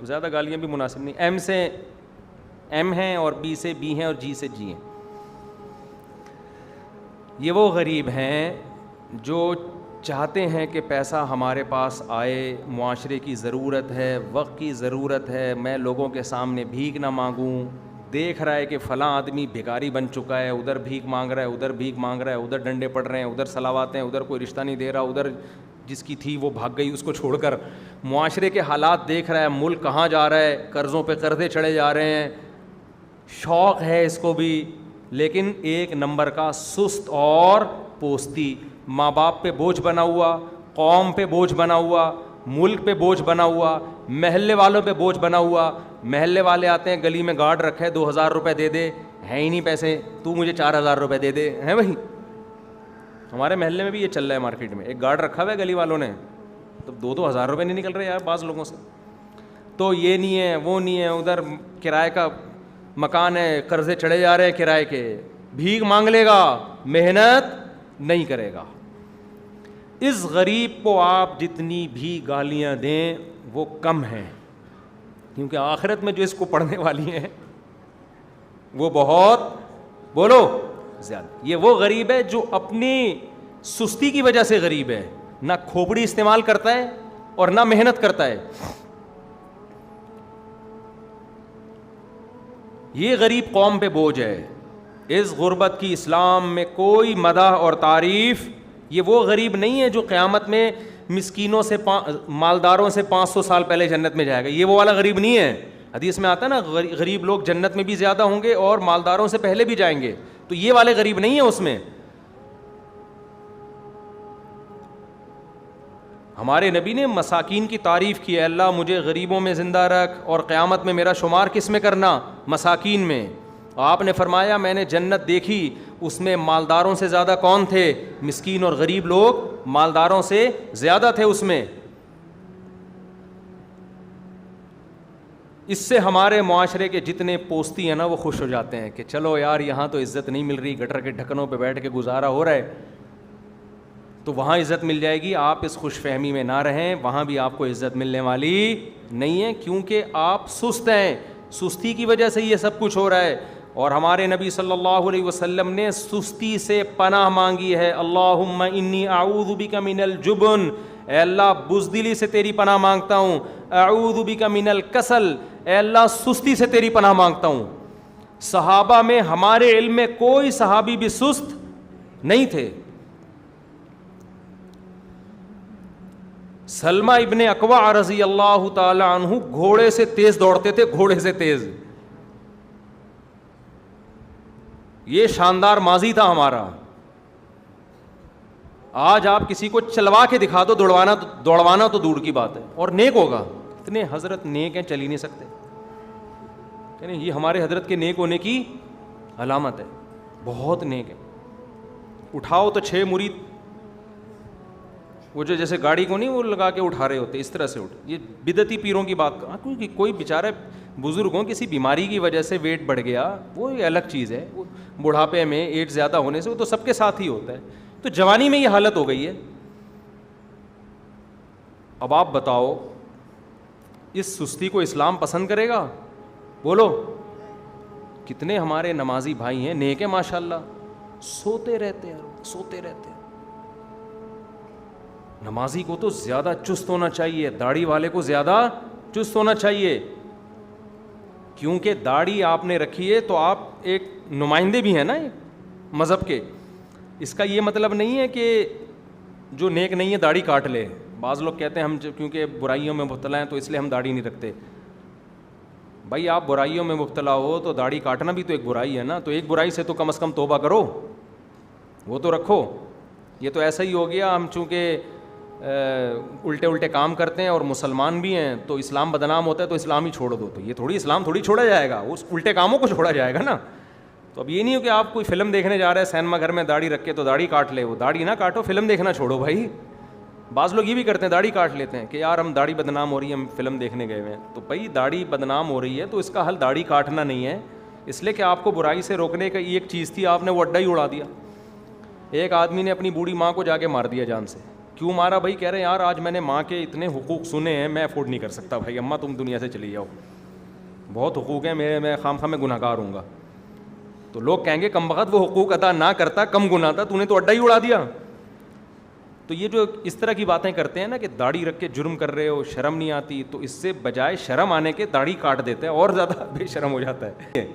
زیادہ گالیاں بھی مناسب نہیں, ایم سے ایم ہیں اور بی سے بی ہیں اور جی سے جی ہیں. یہ وہ غریب ہیں جو چاہتے ہیں کہ پیسہ ہمارے پاس آئے, معاشرے کی ضرورت ہے, وقت کی ضرورت ہے, میں لوگوں کے سامنے بھیک نہ مانگوں. دیکھ رہا ہے کہ فلاں آدمی بھکاری بن چکا ہے, ادھر بھیک مانگ رہا ہے, ادھر بھیک مانگ رہا ہے, ادھر ڈنڈے پڑ رہے ہیں, ادھر سلاوات ہیں, ادھر کوئی رشتہ نہیں دے رہا, ادھر جس کی تھی وہ بھاگ گئی اس کو چھوڑ کر. معاشرے کے حالات دیکھ رہا ہے, ملک کہاں جا رہا ہے, قرضوں پہ قرضے چڑھے جا رہے ہیں. شوق ہے اس کو بھی, لیکن 1 نمبر کا سست اور پوستی, ماں باپ پہ بوجھ بنا ہوا, قوم پہ بوجھ بنا ہوا, ملک پہ بوجھ بنا ہوا, محلے والوں پہ بوجھ بنا ہوا. محلے والے آتے ہیں, گلی میں گارڈ رکھے, 2000 روپے دے دے, ہے ہی نہیں پیسے, تو مجھے 4000 روپے دے دے. ہیں بھائی, ہمارے محلے میں بھی یہ چل رہا ہے, مارکیٹ میں ایک گارڈ رکھا ہوا ہے گلی والوں نے, تو 2,000 روپے نہیں نکل رہے یار بعض لوگوں سے. تو یہ نہیں ہے وہ نہیں ہے, ادھر کرائے کا مکان ہے, قرضے چڑھے جا رہے ہیں کرائے کے, بھیک مانگ لے گا, محنت نہیں کرے گا. اس غریب کو آپ جتنی بھی گالیاں دیں وہ کم ہیں, کیونکہ آخرت میں جو اس کو پڑھنے والی ہیں وہ بہت, بولو, زیادہ. یہ وہ غریب ہے جو اپنی سستی کی وجہ سے غریب ہے, نہ کھوپڑی استعمال کرتا ہے اور نہ محنت کرتا ہے. یہ غریب قوم پہ بوجھ ہے. اس غربت کی اسلام میں کوئی مدح اور تعریف. یہ وہ غریب نہیں ہے جو قیامت میں مسکینوں سے مالداروں سے 500 سال پہلے جنت میں جائے گا. یہ وہ والا غریب نہیں ہے. حدیث میں آتا ہے نا غریب لوگ جنت میں بھی زیادہ ہوں گے اور مالداروں سے پہلے بھی جائیں گے. تو یہ والے غریب نہیں ہیں اس میں. ہمارے نبی نے مساکین کی تعریف کی ہے, اللہ مجھے غریبوں میں زندہ رکھ اور قیامت میں میرا شمار کس میں کرنا؟ مساکین میں. آپ نے فرمایا میں نے جنت دیکھی, اس میں مالداروں سے زیادہ کون تھے؟ مسکین, اور غریب لوگ مالداروں سے زیادہ تھے اس میں. اس سے ہمارے معاشرے کے جتنے پوستی ہیں نا وہ خوش ہو جاتے ہیں کہ چلو یار یہاں تو عزت نہیں مل رہی, گٹر کے ڈھکنوں پہ بیٹھ کے گزارا ہو رہا ہے, تو وہاں عزت مل جائے گی. آپ اس خوش فہمی میں نہ رہیں, وہاں بھی آپ کو عزت ملنے والی نہیں ہے, کیونکہ آپ سست ہیں. سستی کی وجہ سے یہ سب کچھ ہو رہا ہے. اور ہمارے نبی صلی اللہ علیہ وسلم نے سستی سے پناہ مانگی ہے. اللہم انی اعوذ بک من الجبن, اے اللہ بزدلی سے تیری پناہ مانگتا ہوں. اعوذ بک من الکسل, اے اللہ سستی سے تیری پناہ مانگتا ہوں. صحابہ میں ہمارے علم میں کوئی صحابی بھی سست نہیں تھے. سلمہ ابن اکوع رضی اللہ تعالی عنہ گھوڑے سے تیز دوڑتے تھے, گھوڑے سے تیز. یہ شاندار ماضی تھا ہمارا. آج آپ کسی کو چلوا کے دکھا دو, دوڑوانا تو دور کی بات ہے, اور نیک ہوگا. اتنے حضرت نیک ہیں چل ہی نہیں سکتے. یعنی یہ ہمارے حضرت کے نیک ہونے کی علامت ہے, بہت نیک ہے. اٹھاؤ تو 6 مرید, وہ جو جیسے گاڑی کو نہیں وہ لگا کے اٹھا رہے ہوتے, اس طرح سے اٹھ. یہ بدعتی پیروں کی بات, کوئی بیچارہ بزرگ ہوں کسی بیماری کی وجہ سے ویٹ بڑھ گیا, وہ الگ چیز ہے. وہ بڑھاپے میں ایج زیادہ ہونے سے وہ تو سب کے ساتھ ہی ہوتا ہے. تو جوانی میں یہ حالت ہو گئی ہے. اب آپ بتاؤ اس سستی کو اسلام پسند کرے گا؟ بولو. کتنے ہمارے نمازی بھائی ہیں, نیک ہیں ماشاء اللہ, سوتے رہتے ہیں, سوتے رہتے ہیں. نمازی کو تو زیادہ چست ہونا چاہیے, داڑھی والے کو زیادہ چست ہونا چاہیے, کیونکہ داڑھی آپ نے رکھی ہے تو آپ ایک نمائندے بھی ہیں نا مذہب کے. اس کا یہ مطلب نہیں ہے کہ جو نیک نہیں ہے داڑھی کاٹ لے. بعض لوگ کہتے ہیں ہم کیونکہ برائیوں میں مبتلا ہیں تو اس لیے ہم داڑھی نہیں رکھتے. بھائی آپ برائیوں میں مبتلا ہو تو داڑھی کاٹنا بھی تو ایک برائی ہے نا, تو ایک برائی سے تو کم از کم توبہ کرو, وہ تو رکھو. یہ تو ایسا ہی ہو گیا ہم چونکہ الٹے کام کرتے ہیں اور مسلمان بھی ہیں تو اسلام بدنام ہوتا ہے تو اسلام ہی چھوڑ دو. تو یہ تھوڑی اسلام تھوڑی چھوڑا جائے گا, اس الٹے کاموں کو چھوڑا جائے گا نا. تو اب یہ نہیں ہو کہ آپ کوئی فلم دیکھنے جا رہے ہیں سینما گھر میں داڑھی رکھ کے تو داڑھی کاٹ لے. وہ داڑھی نہ کاٹو, فلم دیکھنا چھوڑو بھائی. بعض لوگ یہ بھی کرتے ہیں, داڑھی کاٹ لیتے ہیں کہ یار ہم داڑھی بدنام ہو رہی ہے, ہم فلم دیکھنے گئے ہوئے ہیں. تو بھائی داڑھی بدنام ہو رہی ہے تو اس کا حل داڑھی کاٹنا نہیں ہے, اس لیے کہ آپ کو برائی سے روکنے کا ایک چیز تھی, آپ نے وہ اڈا ہی اڑا دیا. ایک آدمی نے اپنی بوڑھی ماں کو جا کے مار دیا جان سے. کیوں مارا بھائی؟ کہہ رہے ہیں یار آج میں نے ماں کے اتنے حقوق سنے ہیں, میں افورڈ نہیں کر سکتا بھائی, اماں تم دنیا سے چلی جاؤ, بہت حقوق ہیں میرے, میں خام خواہ میں گناہ گار ہوں گا. تو لوگ کہیں گے کم بخت وہ حقوق ادا نہ کرتا کم گناہ تھا, تو نے تو اڈا ہی اڑا دیا. تو یہ جو اس طرح کی باتیں کرتے ہیں نا کہ داڑھی رکھ کے جرم کر رہے ہو, شرم نہیں آتی, تو اس سے بجائے شرم آنے کے داڑھی کاٹ دیتے ہیں, اور زیادہ بے شرم ہو جاتا ہے.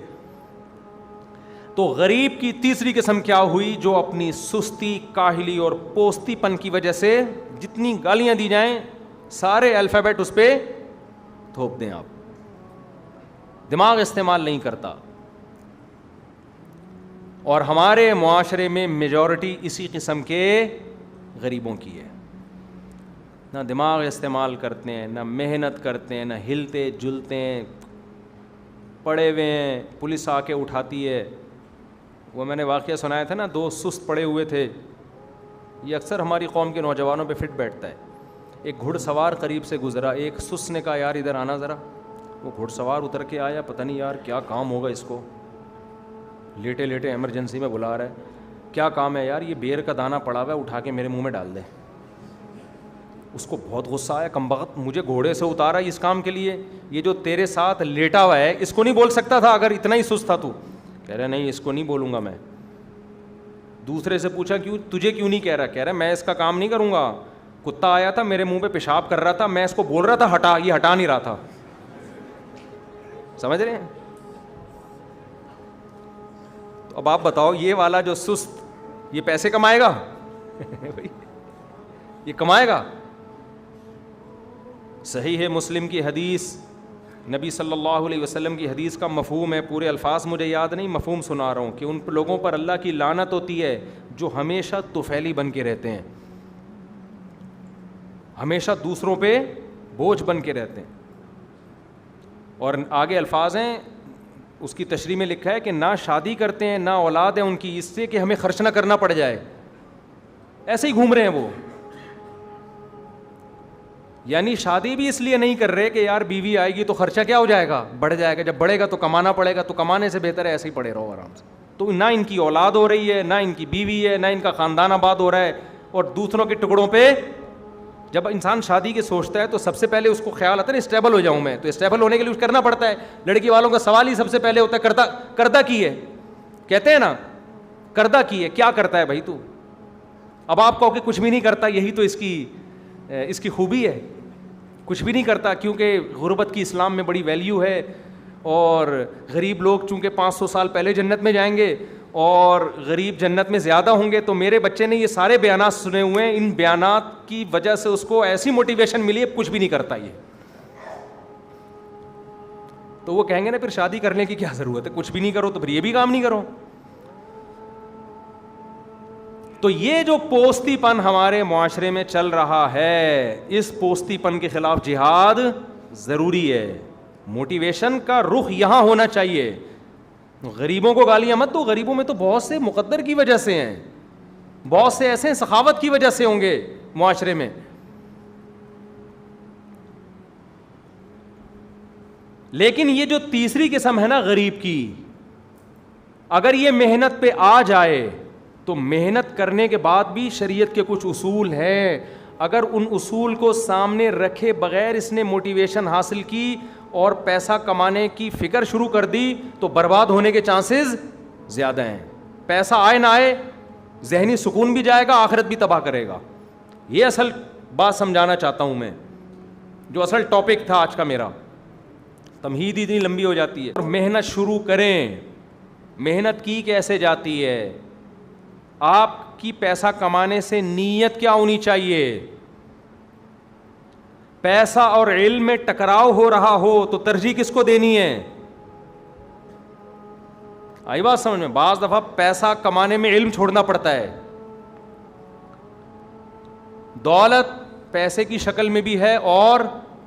تو غریب کی تیسری قسم کیا ہوئی؟ جو اپنی سستی, کاہلی اور پوستی پن کی وجہ سے جتنی گالیاں دی جائیں سارے الفابیٹ اس پہ تھوپ دیں. آپ دماغ استعمال نہیں کرتا. اور ہمارے معاشرے میں میجورٹی اسی قسم کے غریبوں کی ہے. نہ دماغ استعمال کرتے ہیں, نہ محنت کرتے ہیں, نہ ہلتے جلتے ہیں, پڑے ہوئے ہیں, پولیس آ کے اٹھاتی ہے. وہ میں نے واقعہ سنایا تھا نا, 2 سست پڑے ہوئے تھے. یہ اکثر ہماری قوم کے نوجوانوں پہ فٹ بیٹھتا ہے. ایک گھڑ سوار قریب سے گزرا, ایک سست نے کہا یار ادھر آنا ذرا. وہ گھڑ سوار اتر کے آیا, پتہ نہیں یار کیا کام ہوگا اس کو, لیٹے لیٹے ایمرجنسی میں بلا رہا ہے. کیا کام ہے یار؟ یہ بیر کا دانہ پڑا ہوا ہے, اٹھا کے میرے منہ میں ڈال دے. اس کو بہت غصہ آیا, کم بخت مجھے گھوڑے سے اتارا اس کام کے لیے, یہ جو تیرے ساتھ لیٹا ہوا ہے اس کو نہیں بول سکتا تھا اگر اتنا ہی سست تھا تو؟ کہہ رہا نہیں اس کو نہیں بولوں گا میں. دوسرے سے پوچھا کیوں, تجھے کیوں نہیں کہہ رہا؟ کہہ رہا میں اس کا کام نہیں کروں گا. کتا آیا تھا میرے منہ پہ پیشاب کر رہا تھا, میں اس کو بول رہا تھا ہٹا, یہ ہٹا نہیں رہا تھا. سمجھ رہے ہیں؟ اب آپ بتاؤ یہ والا جو سست یہ پیسے کمائے گا؟ یہ کمائے گا؟ صحیح ہے مسلم کی حدیث، نبی صلی اللہ علیہ وسلم کی حدیث کا مفہوم ہے، پورے الفاظ مجھے یاد نہیں، مفہوم سنا رہا ہوں کہ ان لوگوں پر اللہ کی لعنت ہوتی ہے جو ہمیشہ طفیلی بن کے رہتے ہیں، ہمیشہ دوسروں پہ بوجھ بن کے رہتے ہیں. اور آگے الفاظ ہیں، اس کی تشریح میں لکھا ہے کہ نہ شادی کرتے ہیں نہ اولاد ہے ان کی، اس سے کہ ہمیں خرچ نہ کرنا پڑ جائے، ایسے ہی گھوم رہے ہیں وہ. یعنی شادی بھی اس لیے نہیں کر رہے کہ یار بیوی آئے گی تو خرچہ کیا ہو جائے گا، بڑھ جائے گا، جب بڑھے گا تو کمانا پڑے گا، تو کمانے سے بہتر ہے ایسے ہی پڑے رہو آرام سے. تو نہ ان کی اولاد ہو رہی ہے، نہ ان کی بیوی ہے، نہ ان کا خاندان آباد ہو رہا ہے، اور دوسروں کے ٹکڑوں پہ. جب انسان شادی کے سوچتا ہے تو سب سے پہلے اس کو خیال آتا ہے نا اسٹیبل ہو جاؤں میں، تو اسٹیبل ہونے کے لیے کچھ کرنا پڑتا ہے. لڑکی والوں کا سوال ہی سب سے پہلے ہوتا ہے کردہ کی ہے، کہتے ہیں نا کردہ کی ہے، کیا کرتا ہے بھائی تو؟ اب آپ کہو کہ کچھ بھی نہیں کرتا، یہی تو اس کی خوبی ہے، کچھ بھی نہیں کرتا، کیونکہ غربت کی اسلام میں بڑی ویلیو ہے، اور غریب لوگ چونکہ 500 سال پہلے جنت میں جائیں گے اور غریب جنت میں زیادہ ہوں گے. تو میرے بچے نے یہ سارے بیانات سنے ہوئے ہیں، ان بیانات کی وجہ سے اس کو ایسی موٹیویشن ملی ہے کچھ بھی نہیں کرتا یہ. تو وہ کہیں گے نا پھر شادی کرنے کی کیا ضرورت ہے، کچھ بھی نہیں کرو تو پھر یہ بھی کام نہیں کرو. تو یہ جو پوستی پن ہمارے معاشرے میں چل رہا ہے، اس پوستی پن کے خلاف جہاد ضروری ہے. موٹیویشن کا رخ یہاں ہونا چاہیے. غریبوں کو گالیاں مت دو، غریبوں میں تو بہت سے مقدر کی وجہ سے ہیں، بہت سے ایسے سخاوت کی وجہ سے ہوں گے معاشرے میں. لیکن یہ جو تیسری قسم ہے نا غریب کی، اگر یہ محنت پہ آ جائے تو محنت کرنے کے بعد بھی شریعت کے کچھ اصول ہیں، اگر ان اصول کو سامنے رکھے بغیر اس نے موٹیویشن حاصل کی اور پیسہ کمانے کی فکر شروع کر دی تو برباد ہونے کے چانسز زیادہ ہیں. پیسہ آئے نہ آئے، ذہنی سکون بھی جائے گا، آخرت بھی تباہ کرے گا. یہ اصل بات سمجھانا چاہتا ہوں میں، جو اصل ٹاپک تھا آج کا میرا. تمہید اتنی لمبی ہو جاتی ہے. اور محنت شروع کریں. محنت کی کیسے جاتی ہے؟ آپ کی پیسہ کمانے سے نیت کیا ہونی چاہیے؟ پیسہ اور علم میں ٹکراؤ ہو رہا ہو تو ترجیح کس کو دینی ہے؟ آئی بات سمجھ میں؟ بعض دفعہ پیسہ کمانے میں علم چھوڑنا پڑتا ہے. دولت پیسے کی شکل میں بھی ہے اور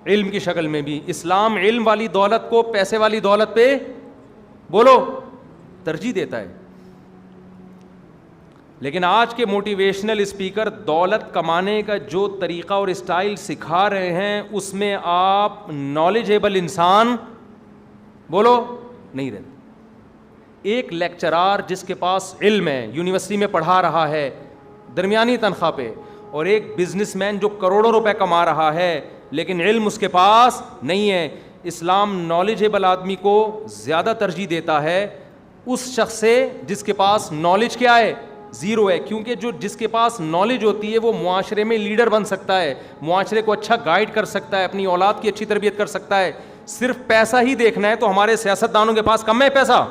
علم کی شکل میں بھی. اسلام علم والی دولت کو پیسے والی دولت پہ بولو ترجیح دیتا ہے. لیکن آج کے موٹیویشنل اسپیکر دولت کمانے کا جو طریقہ اور اسٹائل سکھا رہے ہیں اس میں آپ نالجیبل انسان بولو نہیں رہتے. ایک لیکچرار جس کے پاس علم ہے، یونیورسٹی میں پڑھا رہا ہے درمیانی تنخواہ پہ، اور ایک بزنس مین جو کروڑوں روپے کما رہا ہے لیکن علم اس کے پاس نہیں ہے، اسلام نالجیبل آدمی کو زیادہ ترجیح دیتا ہے اس شخص سے جس کے پاس نالج کیا ہے؟ زیرو ہے. کیونکہ جس کے پاس نالج ہوتی ہے وہ معاشرے میں لیڈر بن سکتا ہے، معاشرے کو اچھا گائیڈ کر سکتا ہے، اپنی اولاد کی اچھی تربیت کر سکتا ہے. صرف پیسہ ہی دیکھنا ہے تو ہمارے سیاستدانوں کے پاس کم ہے پیسہ.